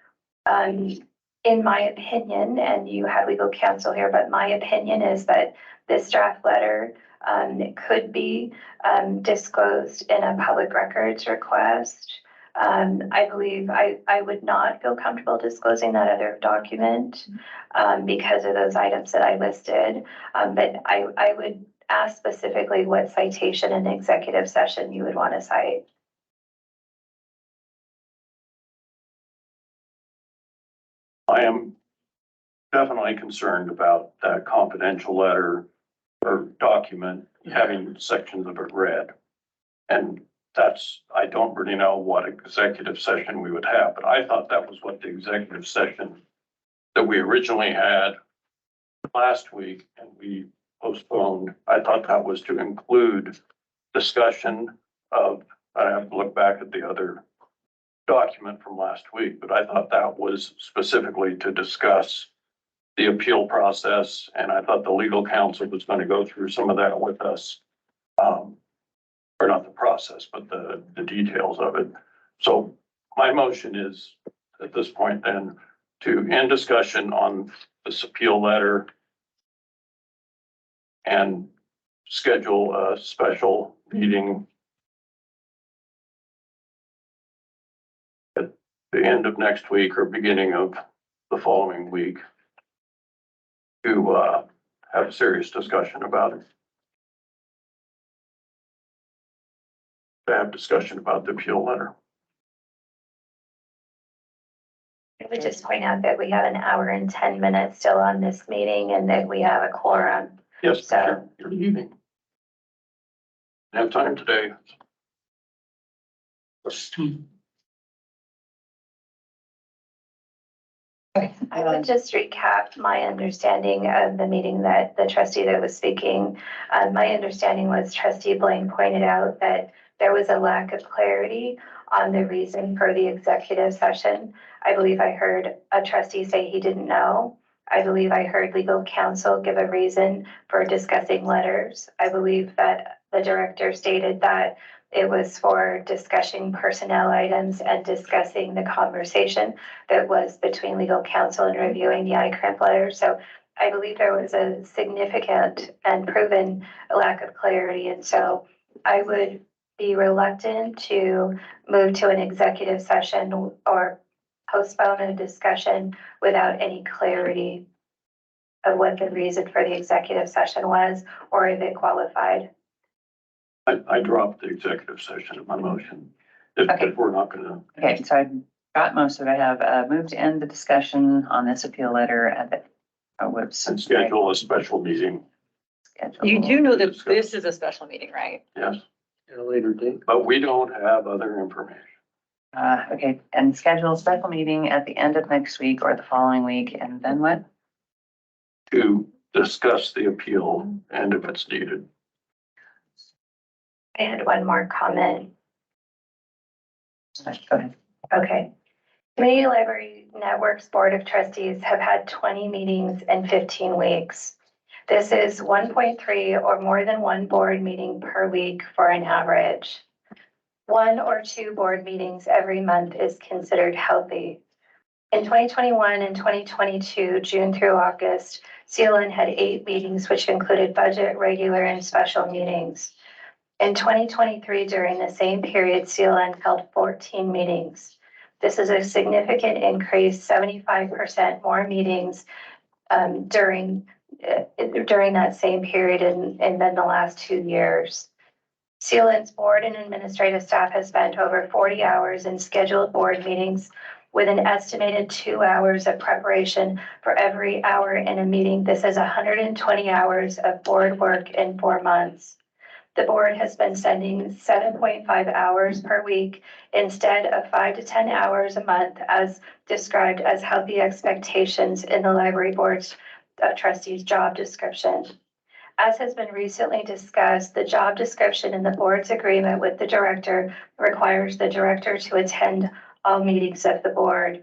in my opinion, and you have legal counsel here, but my opinion is that this draft letter could be disclosed in a public records request. I believe I would not feel comfortable disclosing that other document because of those items that I listed. But I would ask specifically what citation and executive session you would want to cite. I am definitely concerned about that confidential letter or document having sections of it read. And I don't really know what executive session we would have, but I thought that was what the executive session that we originally had last week and we postponed. I thought that was to include discussion of, I have to look back at the other document from last week, but I thought that was specifically to discuss the appeal process, and I thought the legal counsel was going to go through some of that with us. Or not the process, but the details of it. So my motion is at this point then to end discussion on this appeal letter and schedule a special meeting at the end of next week or beginning of the following week to have a serious discussion about it. To have discussion about the appeal letter. I would just point out that we have an hour and 10 minutes still on this meeting and that we have a quorum. Yes, So- you're leaving. Have time today. I would just recap my understanding of the meeting that the trustee that was speaking. My understanding was trustee Blaine pointed out that there was a lack of clarity on the reason for the executive session. I believe I heard a trustee say he didn't know. I believe I heard legal counsel give a reason for discussing letters. I believe that the director stated that it was for discussing personnel items and discussing the conversation that was between legal counsel and reviewing the ICRMP letter. So I believe there was a significant and proven lack of clarity. And so I would be reluctant to move to an executive session or postpone a discussion without any clarity of what the reason for the executive session was, or if it qualified. I dropped the executive session of my motion. Okay. If we're not gonna, Okay, so I got most of it. I have moved to end the discussion on this appeal letter at the, whoops. and schedule a special meeting, You do know that this is a special meeting, right? yes, At a later date. but we don't have other information. Okay, and schedule a special meeting at the end of next week or the following week, and then what? To discuss the appeal and if it's needed. I had one more comment. Go ahead. Okay. Community Library Network's Board of Trustees have had 20 meetings in 15 weeks. This is 1.3 or more than one board meeting per week for an average. 1 or 2 board meetings every month is considered healthy. In 2021 and 2022, June through August, CLN had 8 meetings, which included budget, regular, and special meetings. In 2023, during the same period, CLN held 14 meetings. This is a significant increase, 75% more meetings during that same period and then the last 2 years. CLN's board and administrative staff has spent over 40 hours in scheduled board meetings with an estimated 2 hours of preparation for every hour in a meeting. This is 120 hours of board work in 4 months. The board has been sending 7.5 hours per week instead of 5 to 10 hours a month, as described as healthy expectations in the library board's trustees' job description. As has been recently discussed, the job description in the board's agreement with the director requires the director to attend all meetings of the board.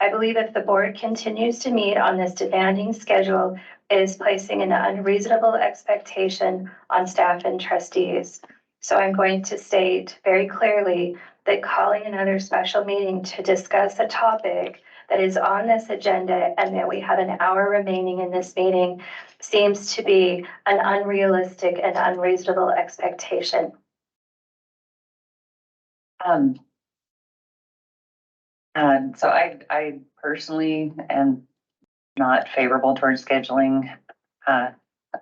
I believe if the board continues to meet on this demanding schedule, it is placing an unreasonable expectation on staff and trustees. So I'm going to state very clearly that calling another special meeting to discuss a topic that is on this agenda and that we have an hour remaining in this meeting seems to be an unrealistic and unreasonable expectation. So I personally am not favorable towards scheduling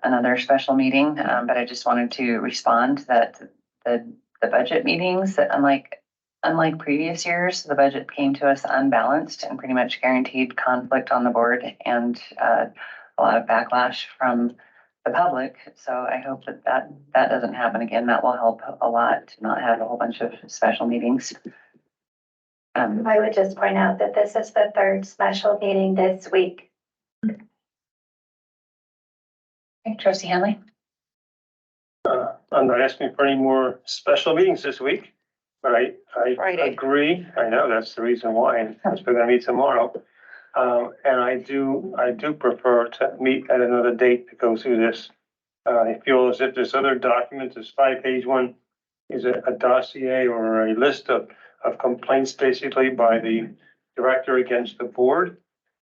another special meeting, but I just wanted to respond that the budget meetings, that unlike previous years, the budget came to us unbalanced and pretty much guaranteed conflict on the board and a lot of backlash from the public. So I hope that doesn't happen again. That will help a lot to not have a whole bunch of special meetings. I would just point out that this is the 3rd special meeting this week. Okay, Trustee Hanley? I'm not asking for any more special meetings this week. But I Friday. agree. I know that's the reason why, because we're gonna meet tomorrow. And I do prefer to meet at another date to go through this. I feel as if this other document, this 5-page one, is a dossier or a list of complaints basically by the director against the board.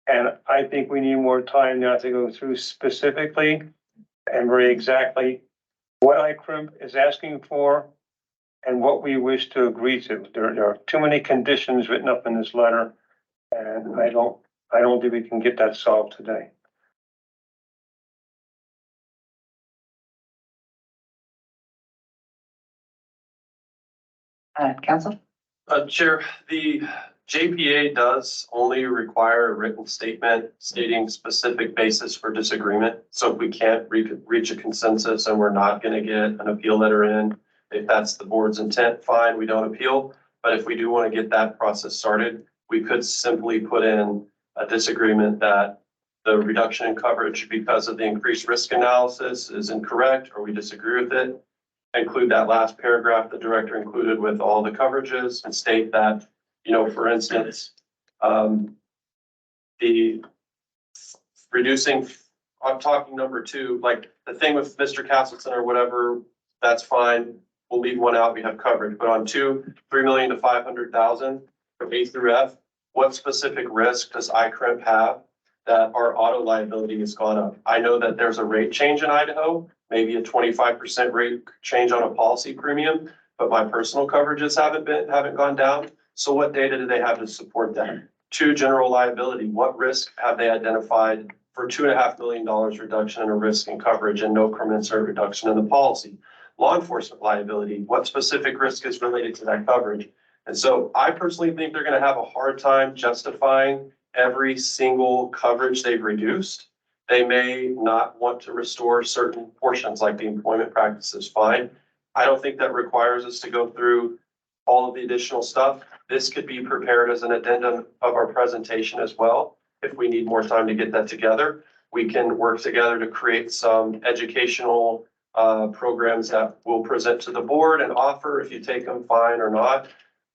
And I think we need more time now to go through specifically and very exactly what ICRMP is asking for and what we wish to agree to. There are too many conditions written up in this letter, and I don't think we can get that solved today. Counsel? Chair, the JPA does only require a written statement stating specific basis for disagreement. So if we can't reach a consensus and we're not going to get an appeal letter in, if that's the board's intent, fine, we don't appeal. But if we do want to get that process started, we could simply put in a disagreement that the reduction in coverage because of the increased risk analysis is incorrect, or we disagree with it. Include that last paragraph the director included with all the coverages and state that, you know, for instance, the reducing, I'm talking number 2, like the thing with Mr. Castleton or whatever, that's fine. We'll leave one out, we have coverage, but on 2, 3 million to 500,000 from A through F, what specific risk does ICRMP have that our auto liability has gone up? I know that there's a rate change in Idaho, maybe a 25% rate change on a policy premium, but my personal coverages haven't gone down. So what data do they have to support that? 2, general liability. What risk have they identified for $2.5 million reduction in a risk and coverage and no commensurate reduction in the policy? Law enforcement liability. What specific risk is related to that coverage? And so I personally think they're going to have a hard time justifying every single coverage they've reduced. They may not want to restore certain portions like the employment practices. Fine. I don't think that requires us to go through all of the additional stuff. This could be prepared as an addendum of our presentation as well. If we need more time to get that together, we can work together to create some educational programs that we'll present to the board and offer. If you take them, fine or not.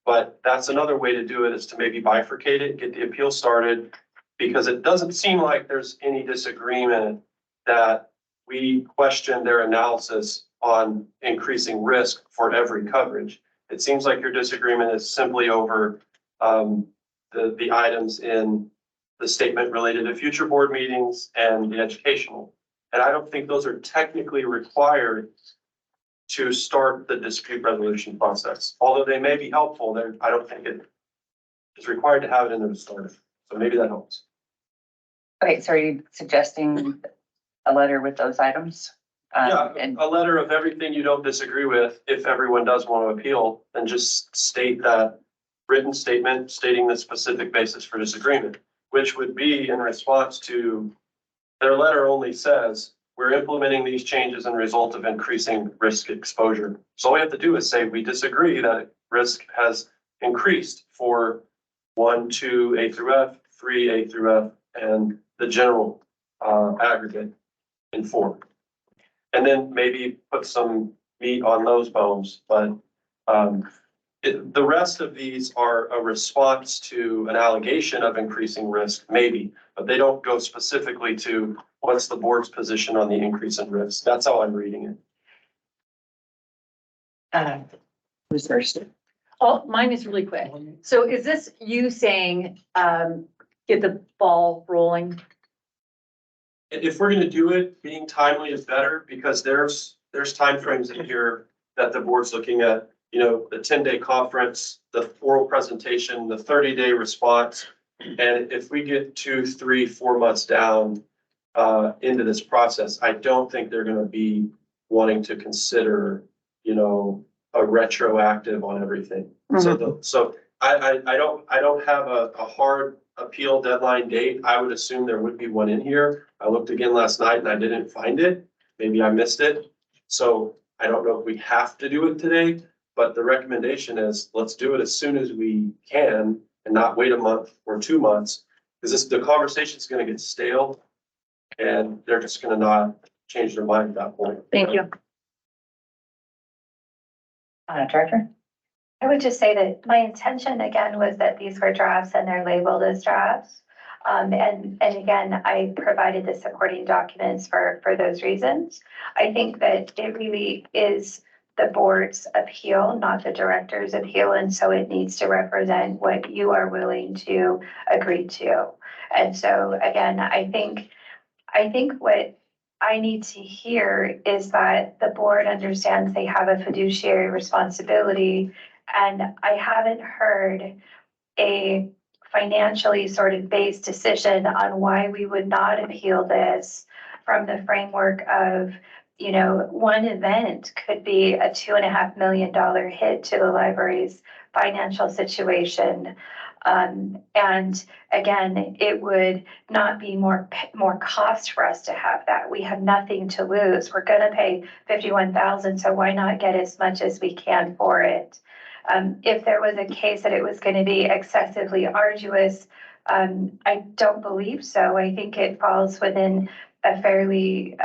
But that's another way to do it, is to maybe bifurcate it, get the appeal started, because it doesn't seem like there's any disagreement that we question their analysis on increasing risk for every coverage. It seems like your disagreement is simply over the items in the statement related to future board meetings and the educational. And I don't think those are technically required to start the dispute resolution process. Although they may be helpful, I don't think it is required to have it in there to start. So maybe that helps. Okay, so are you suggesting a letter with those items? Yeah, And a letter of everything you don't disagree with. If everyone does want to appeal, then just state that written statement stating the specific basis for disagreement, which would be in response to their letter only says, we're implementing these changes in result of increasing risk exposure. So all we have to do is say, we disagree that risk has increased for 1, 2, A through F, 3, A through F, and the general aggregate in 4. And then maybe put some meat on those bones, but the rest of these are a response to an allegation of increasing risk, maybe, but they don't go specifically to what's the board's position on the increase in risk. That's how I'm reading it. who's first? Oh, mine is really quick. So is this you saying, get the ball rolling? If we're gonna do it, being timely is better, because there's timeframes in here that the board's looking at, you know, the 10-day conference, the oral presentation, the 30-day response. And if we get 2, 3, 4 months down into this process, I don't think they're gonna be wanting to consider, you know, a retroactive on everything. So I don't have a hard appeal deadline date. I would assume there would be one in here. I looked again last night and I didn't find it. Maybe I missed it. So I don't know if we have to do it today, but the recommendation is let's do it as soon as we can and not wait a month or 2 months, because the conversation is going to get stale and they're just going to not change their mind at that point. Thank you. Director? I would just say that my intention again was that these were drafts and they're labeled as drafts. And again, I provided the supporting documents for those reasons. I think that it really is the board's appeal, not the director's appeal, and so it needs to represent what you are willing to agree to. And so again, I think what I need to hear is that the board understands they have a fiduciary responsibility. And I haven't heard a financially sort of based decision on why we would not appeal this from the framework of, you know, one event could be a $2.5 million hit to the library's financial situation. And again, it would not be more cost for us to have that. We have nothing to lose. We're going to pay $51,000, so why not get as much as we can for it? If there was a case that it was going to be excessively arduous, I don't believe so. I think it falls within a fairly,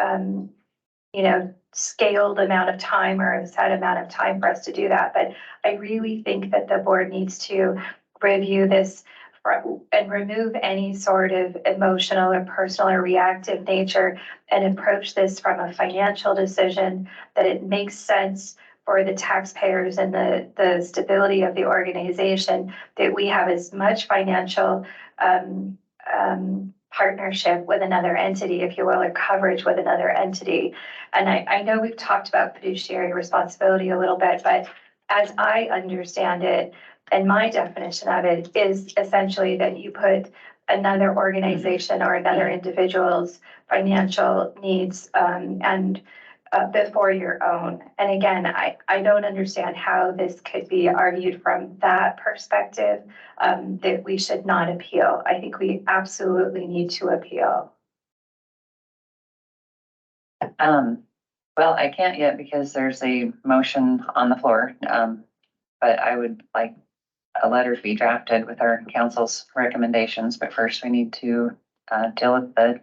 scaled amount of time or a set amount of time for us to do that. But I really think that the board needs to review this and remove any sort of emotional or personal or reactive nature and approach this from a financial decision that it makes sense for the taxpayers and the stability of the organization, that we have as much financial partnership with another entity, if you will, or coverage with another entity. And I know we've talked about fiduciary responsibility a little bit, but as I understand it, and my definition of it is essentially that you put another organization or another individual's financial needs before your own. And again, I don't understand how this could be argued from that perspective, that we should not appeal. I think we absolutely need to appeal. Well, I can't yet because there's a motion on the floor. But I would like a letter to be drafted with our council's recommendations. But first we need to deal with the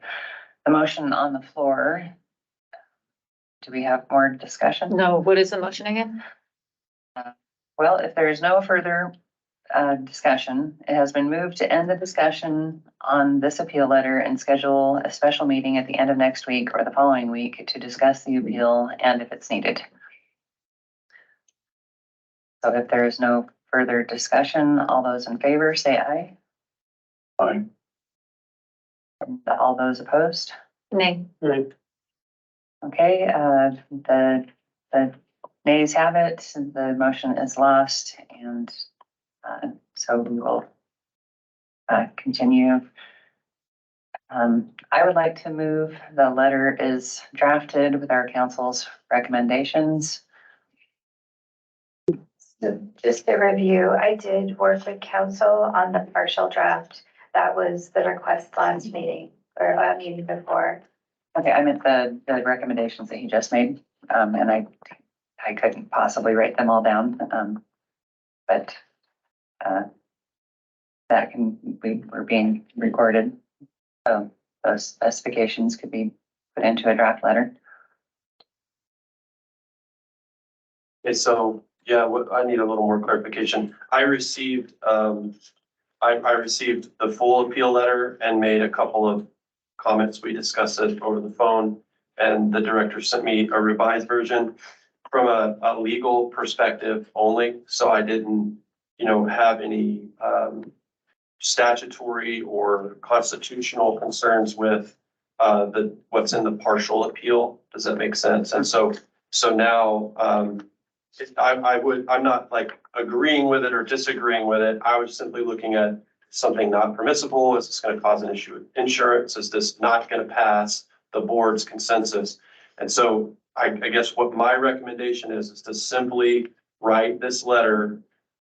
motion on the floor. Do we have more discussion? No, what is the motion again? Well, if there is no further discussion, it has been moved to end the discussion on this appeal letter and schedule a special meeting at the end of next week or the following week to discuss the appeal and if it's needed. So if there is no further discussion, all those in favor say aye. Aye. And all those opposed? Nay. Okay, the nays have it, the motion is lost, and so we will continue. I would like to move the letter is drafted with our council's recommendations. So just to review, I did work with counsel on the partial draft. That was the request last meeting or meeting before. Okay, I meant the recommendations that he just made, and I couldn't possibly write them all down, but that we're being recorded, so those specifications could be put into a draft letter. Okay, so, yeah, I need a little more clarification. I received, I received the full appeal letter and made a couple of comments. We discussed it over the phone, and the director sent me a revised version from a legal perspective only. So I didn't, have any statutory or constitutional concerns with what's in the partial appeal. Does that make sense? And so now I'm not like agreeing with it or disagreeing with it. I was simply looking at something not permissible. Is this going to cause an issue with insurance? Is this not going to pass the board's consensus? And so I guess what my recommendation is to simply write this letter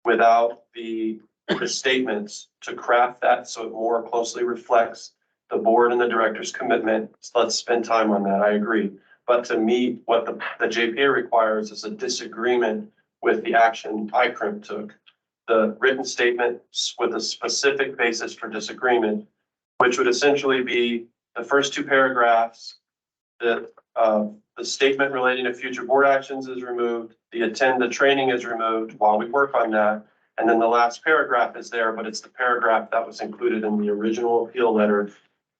without the statements, to craft that so it more closely reflects the board and the director's commitment. So let's spend time on that. I agree. But to me, what the JPA requires is a disagreement with the action ICRMP took. The written statement with a specific basis for disagreement, which would essentially be the first two paragraphs that the statement relating to future board actions is removed, the attend the training is removed while we work on that. And then the last paragraph is there, but it's the paragraph that was included in the original appeal letter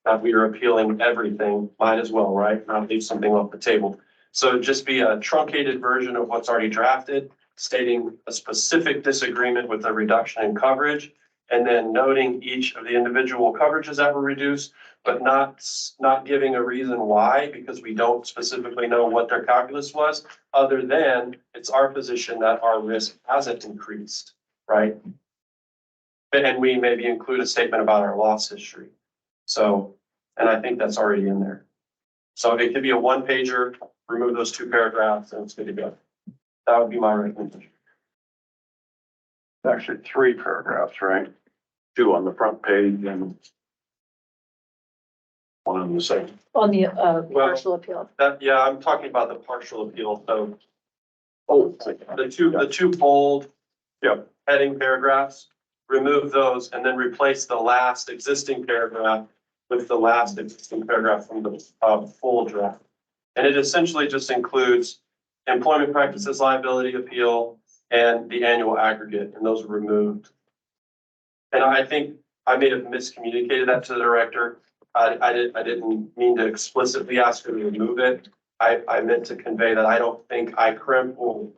that we are appealing everything, might as well, right? Not leave something off the table. So it'd just be a truncated version of what's already drafted, stating a specific disagreement with the reduction in coverage, and then noting each of the individual coverages that were reduced, but not giving a reason why, because we don't specifically know what their calculus was, other than it's our position that our risk hasn't increased, right? And we maybe include a statement about our loss history. So, and I think that's already in there. So it could be a one pager, remove those two paragraphs, and it's good to go. That would be my recommendation. Actually, 3 paragraphs, right? 2 on the front page and 1 on the second. On the, partial appeal. That, yeah, I'm talking about the partial appeal, so Oh, the two bold. Yep. Heading paragraphs, remove those and then replace the last existing paragraph with the last existing paragraph from the full draft. And it essentially just includes employment practices liability appeal and the annual aggregate, and those are removed. And I think I may have miscommunicated that to the director. I didn't mean to explicitly ask her to remove it. I meant to convey that I don't think ICRMP will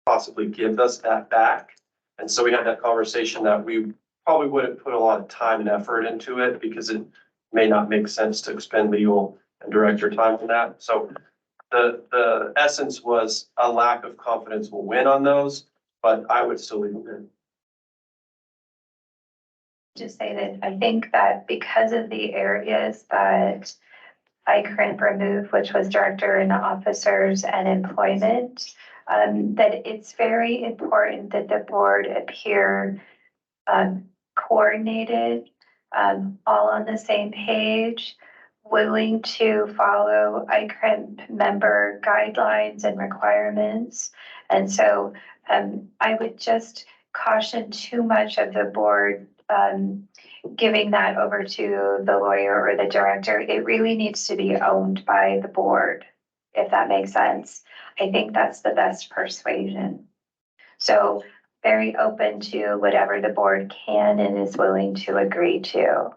possibly give us that back. And so we had that conversation that we probably wouldn't put a lot of time and effort into it because it may not make sense to expend legal and director time on that. So the essence was a lack of confidence will win on those, but I would still leave them in. Just say that I think that because of the areas that ICRMP removed, which was director and officers and employment, that it's very important that the board appear coordinated, all on the same page, willing to follow ICRMP member guidelines and requirements. And so I would just caution too much of the board giving that over to the lawyer or the director. It really needs to be owned by the board, if that makes sense. I think that's the best persuasion. So very open to whatever the board can and is willing to agree to.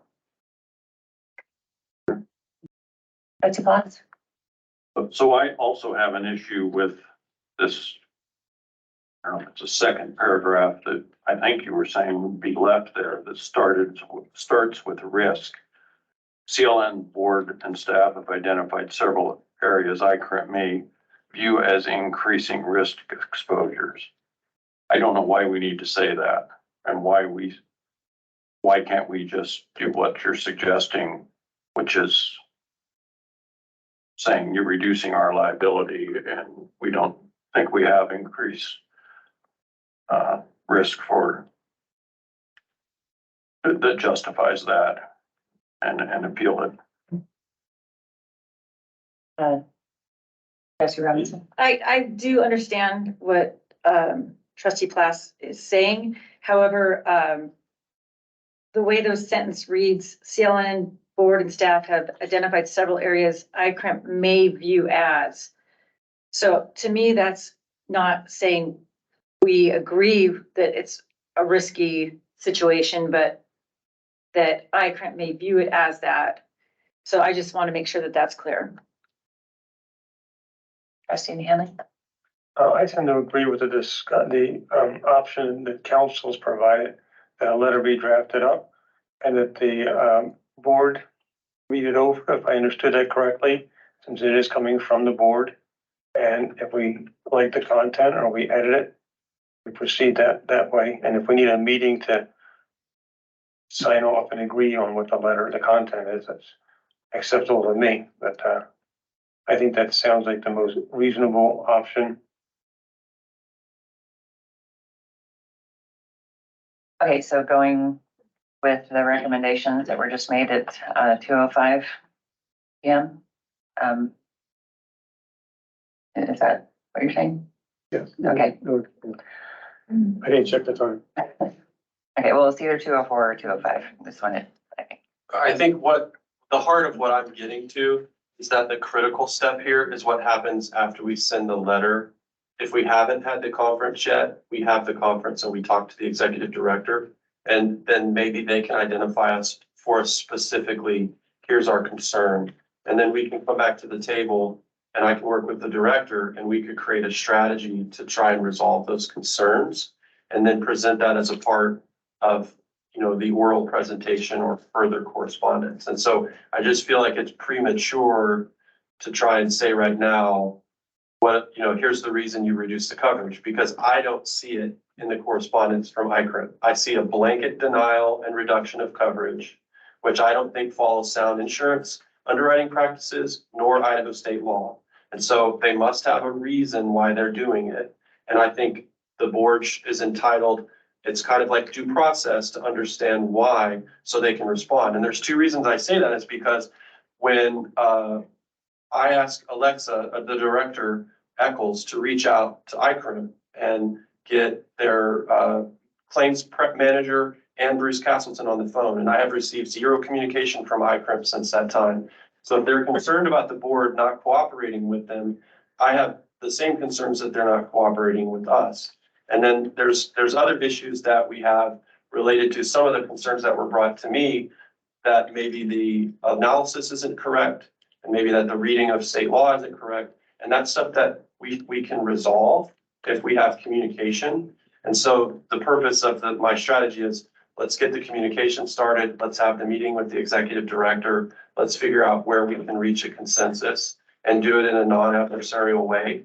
What's your thoughts? So I also have an issue with this. I don't know, it's a second paragraph that I think you were saying would be left there that starts with risk. CLN board and staff have identified several areas ICRMP may view as increasing risk exposures. I don't know why we need to say that and why can't we just do what you're suggesting, which is saying you're reducing our liability and we don't think we have increased risk for that justifies that and appeal it. Trustee Robinson? I do understand what, trustee Plass is saying. However, the way those sentence reads, CLN board and staff have identified several areas ICRMP may view as. So to me, that's not saying we agree that it's a risky situation, but that ICRMP may view it as that. So I just want to make sure that that's clear. Trustee Hanley? I tend to agree with the option that council's provided, that a letter be drafted up and that the board read it over, if I understood that correctly, since it is coming from the board. And if we like the content or we edit it, we proceed that way. And if we need a meeting to sign off and agree on what the content is, that's acceptable to me. But I think that sounds like the most reasonable option. Okay, so going with the recommendations that were just made at 2:05 p.m. Is that what you're saying? Yes. Okay. I didn't check the time. Okay, well, it's either 2:04 or 2:05. This one is, I think. I think what the heart of what I'm getting to is that the critical step here is what happens after we send the letter. If we haven't had the conference yet, we have the conference and we talk to the executive director. And then maybe they can identify us for us specifically, here's our concern. And then we can come back to the table and I can work with the director and we could create a strategy to try and resolve those concerns. And then present that as a part of, the oral presentation or further correspondence. And so I just feel like it's premature to try and say right now, here's the reason you reduce the coverage, because I don't see it in the correspondence from ICRMP. I see a blanket denial and reduction of coverage, which I don't think follows sound insurance underwriting practices nor Idaho state law. And so they must have a reason why they're doing it. And I think the board is entitled, it's kind of like due process to understand why, so they can respond. And there's two reasons I say that is because when I asked Alexa, the director, Eccles, to reach out to ICRMP and get their claims prep manager and Bruce Castleton on the phone, and I have received zero communication from ICRMP since that time. So if they're concerned about the board not cooperating with them, I have the same concerns that they're not cooperating with us. And then there's other issues that we have related to some of the concerns that were brought to me, that maybe the analysis isn't correct, and maybe that the reading of state law isn't correct. And that's stuff that we can resolve if we have communication. And so the purpose of my strategy is, let's get the communication started. Let's have the meeting with the executive director. Let's figure out where we can reach a consensus and do it in a non-adversarial way.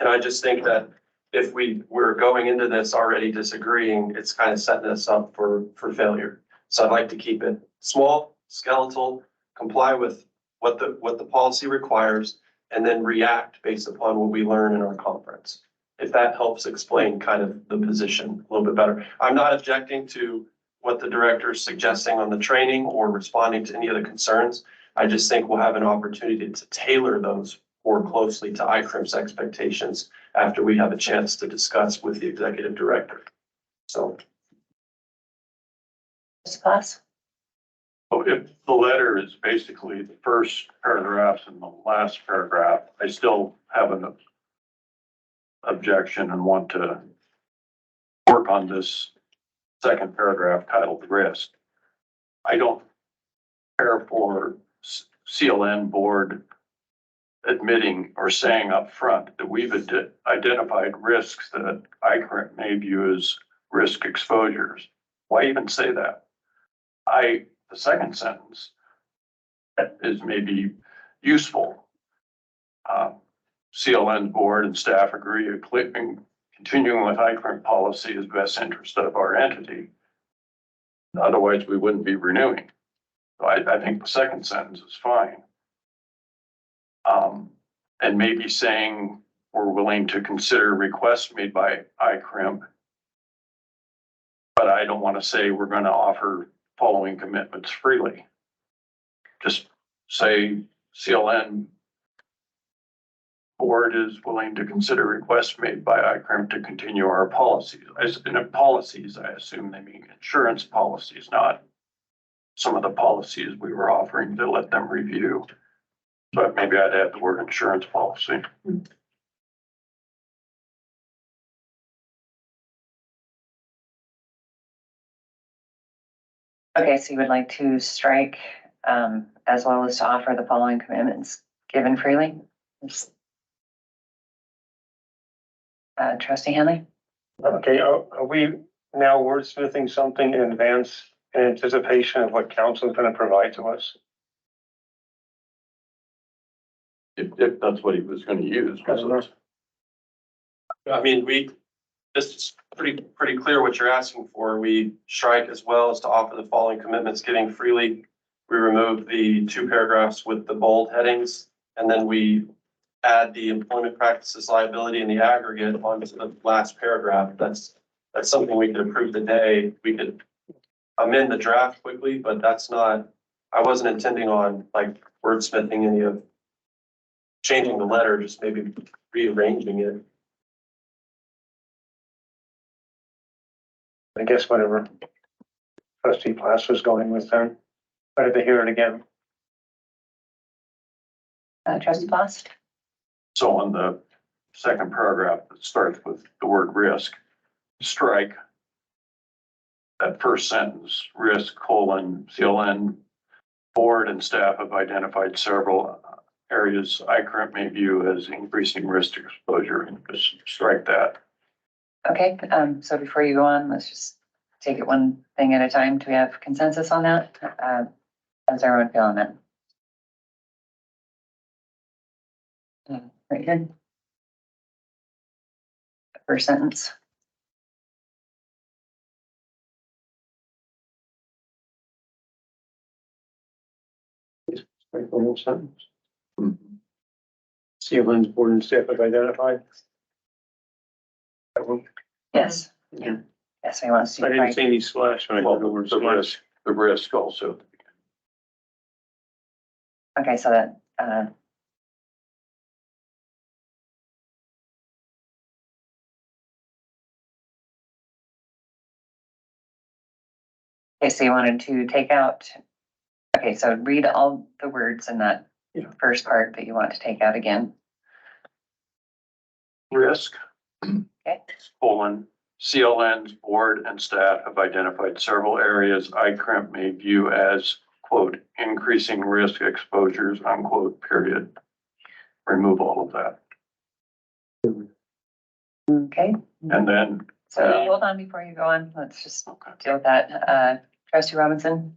And I just think that if we're going into this already disagreeing, it's kind of setting us up for failure. So I'd like to keep it small, skeletal, comply with what the policy requires, and then react based upon what we learn in our conference. If that helps explain kind of the position a little bit better. I'm not objecting to what the director is suggesting on the training or responding to any of the concerns. I just think we'll have an opportunity to tailor those more closely to ICRMP's expectations after we have a chance to discuss with the executive director. So. Mr. Class? So if the letter is basically the first paragraph and the last paragraph, I still have an objection and want to work on this second paragraph titled risk. I don't care for CLN board admitting or saying up front that we've identified risks that ICRMP may view as risk exposures. Why even say that? The second sentence is maybe useful. CLN board and staff agree continuing with ICRMP policy is best interest of our entity. Otherwise, we wouldn't be renewing. So I think the second sentence is fine. And maybe saying we're willing to consider requests made by ICRMP, but I don't want to say we're going to offer following commitments freely. Just say CLN board is willing to consider requests made by ICRMP to continue our policies. As in policies, I assume they mean insurance policies, not some of the policies we were offering to let them review. But maybe I'd add the word insurance policy. Okay, so you would like to strike, as well as to offer the following commitments given freely? Trustee Hanley? Okay, are we now wordsmithing something in advance in anticipation of what counsel is going to provide to us? If that's what he was going to use. I mean, this is pretty clear what you're asking for. We strike as well as to offer the following commitments giving freely. We remove the two paragraphs with the bold headings, and then we add the employment practices liability in the aggregate onto the last paragraph. That's something we could approve today. We could amend the draft quickly, but that's not, I wasn't intending on like wordsmithing any of changing the letter, just maybe rearranging it. I guess whatever trustee Plass was going with then, better to hear it again. Trustee Plast? So on the second paragraph, it starts with the word risk, strike that first sentence, risk, CLN, board and staff have identified several areas ICRMP may view as increasing risk exposure. Just strike that. Okay, so before you go on, let's just take it one thing at a time. Do we have consensus on that? How's everyone feeling that? Right here. First sentence. Like the whole sentence. CLN's board and staff have identified. Yes. Yeah. Yes, we want to see. I didn't see any slash. Right? Well, the risk also. Okay, so that, okay, so you wanted to take out, okay, so read all the words in that Yeah. first part that you want to take out again. Risk, Okay, CLN's board and staff have identified several areas ICRMP may view as, quote, increasing risk exposures, unquote, period. Remove all of that. okay, And then, so hold on before you go on. Let's just okay, deal with that. Trustee Robinson?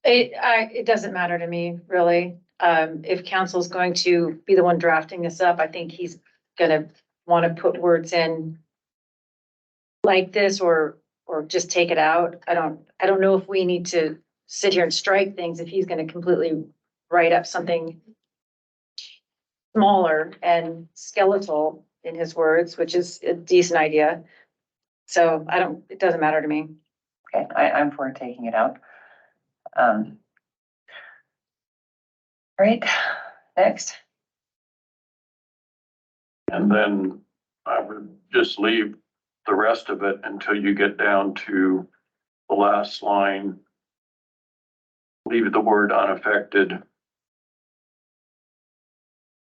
It doesn't matter to me, really. If counsel's going to be the one drafting this up, I think he's gonna want to put words in like this or just take it out. I don't know if we need to sit here and strike things if he's gonna completely write up something smaller and skeletal in his words, which is a decent idea. So it doesn't matter to me. Okay, I'm for taking it out. All right, next. and then I would just leave the rest of it until you get down to the last line. Leave the word unaffected.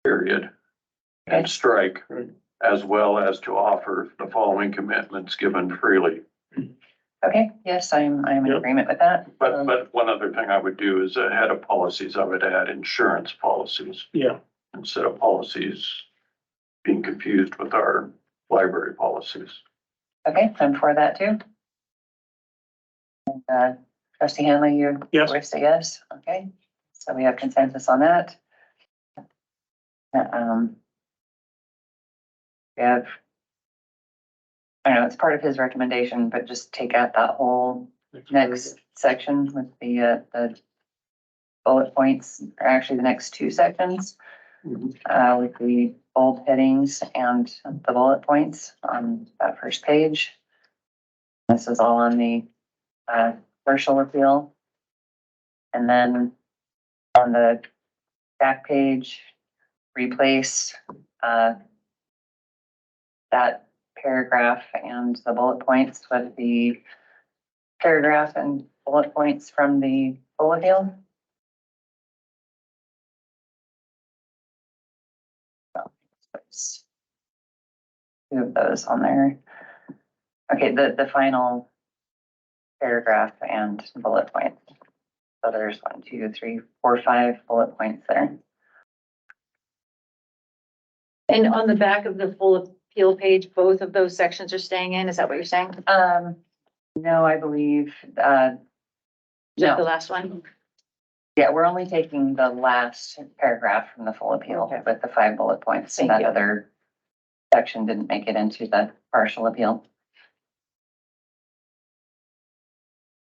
Period. And strike, as well as to offer the following commitments given freely. Okay, yes, I'm in Yep. agreement with that. But one other thing I would do is ahead of policies, I would add insurance policies Yeah. instead of policies being confused with our library policies. Okay, I'm for that too. And, Trustee Hanley, you Yes. voiced a yes, okay, so we have consensus on that. We have, I know it's part of his recommendation, but just take out that whole next section with the bullet points, or actually the next two sections, with the bold headings and the bullet points on that first page. This is all on the, commercial appeal. And then on the back page, replace, that paragraph and the bullet points with the paragraph and bullet points from the full appeal. Two of those on there. Okay, the final paragraph and bullet point. So there's 1, 2, 3, 4, 5 bullet points there. And on the back of the full appeal page, both of those sections are staying in. Is that what you're saying? No, I believe, Just the no, last one? yeah, we're only taking the last paragraph from the full appeal Okay. with the 5 bullet points. Thank That you. other section didn't make it into the partial appeal.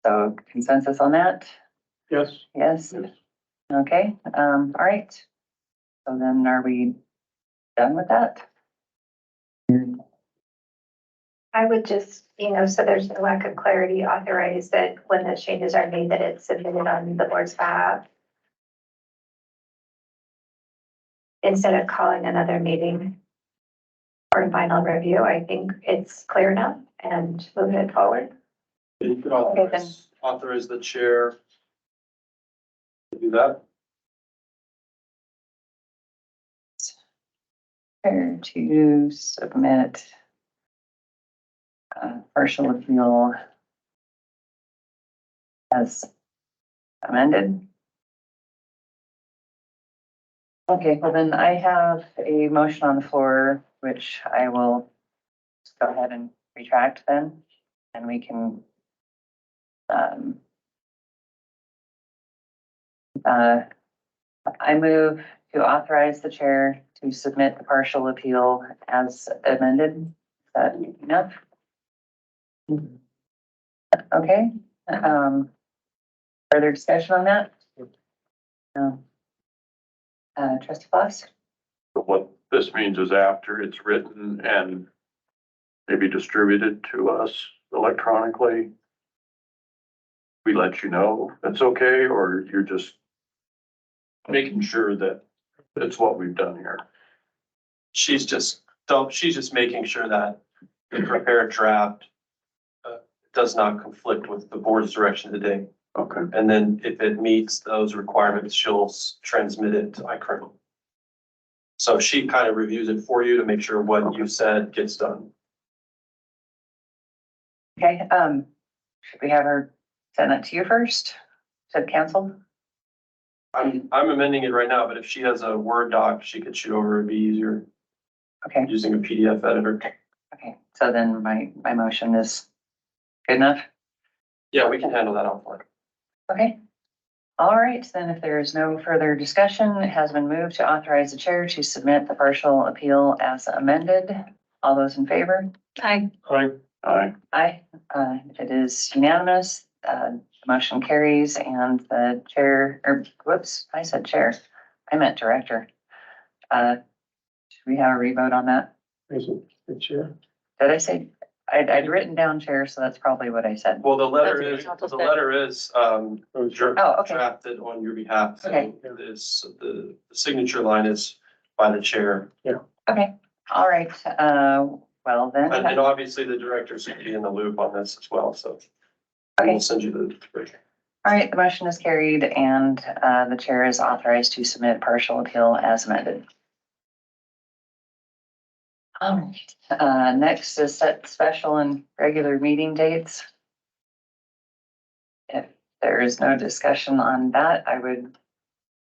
So consensus on that? Yes. Yes? Okay, all right. So then are we done with that? I would just, so there's no lack of clarity, authorize that when the changes are made, that it's submitted on the board's behalf. Instead of calling another meeting for final review, I think it's clear enough and moving it forward. You could Okay, then. authorize the chair to do that. chair to submit partial appeal as amended. Okay, well then I have a motion on the floor, which I will go ahead and retract then, and we can I move to authorize the chair to submit the partial appeal as amended. Is that enough? Okay, further discussion on that? No. Trustee Foss? What this means is after it's written and maybe distributed to us electronically, we let you know that's okay, or you're just making sure that it's what we've done here. She's just making sure that the prepared draft does not conflict with the board's direction today. Okay. And then if it meets those requirements, she'll transmit it to ICRMP. So she kind of reviews it for you to make sure what you said gets done. Okay, should we have her send that to you first? Said council? I'm amending it right now, but if she has a Word doc, she could shoot over, it'd be easier Okay, using a PDF editor. okay, so then my motion is good enough? Yeah, we can handle that offline. Okay. All right, then if there is no further discussion, it has been moved to authorize the chair to submit the partial appeal as amended. All those in favor? Aye. Aye. Aye. It is unanimous. The motion carries and the chair, or whoops, I said chair. I meant director. Should we have a revote on that? Is it the chair? Did I say, I'd written down chair, so that's probably what I said. Well, the letter That's what is, counsel the said. letter is, Oh, okay. drafted on your behalf. So Okay. This, the signature line is by the chair. Okay, all right. Well then. And obviously the directors should be in the loop on this as well, so. Okay. We'll send you the. All right, the motion is carried and the chair is authorized to submit partial appeal as amended. All right, next is set special and regular meeting dates. If there is no discussion on that, I would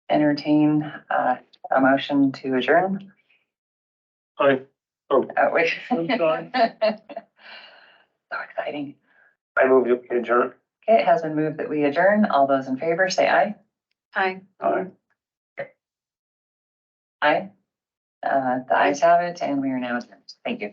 entertain a motion to adjourn. Aye. Wait. I'm sorry. So exciting. I move you adjourn. Okay, it has been moved that we adjourn. All those in favor, say aye. Aye. Aye. Aye. The ayes have it, and we are now adjourned. Thank you.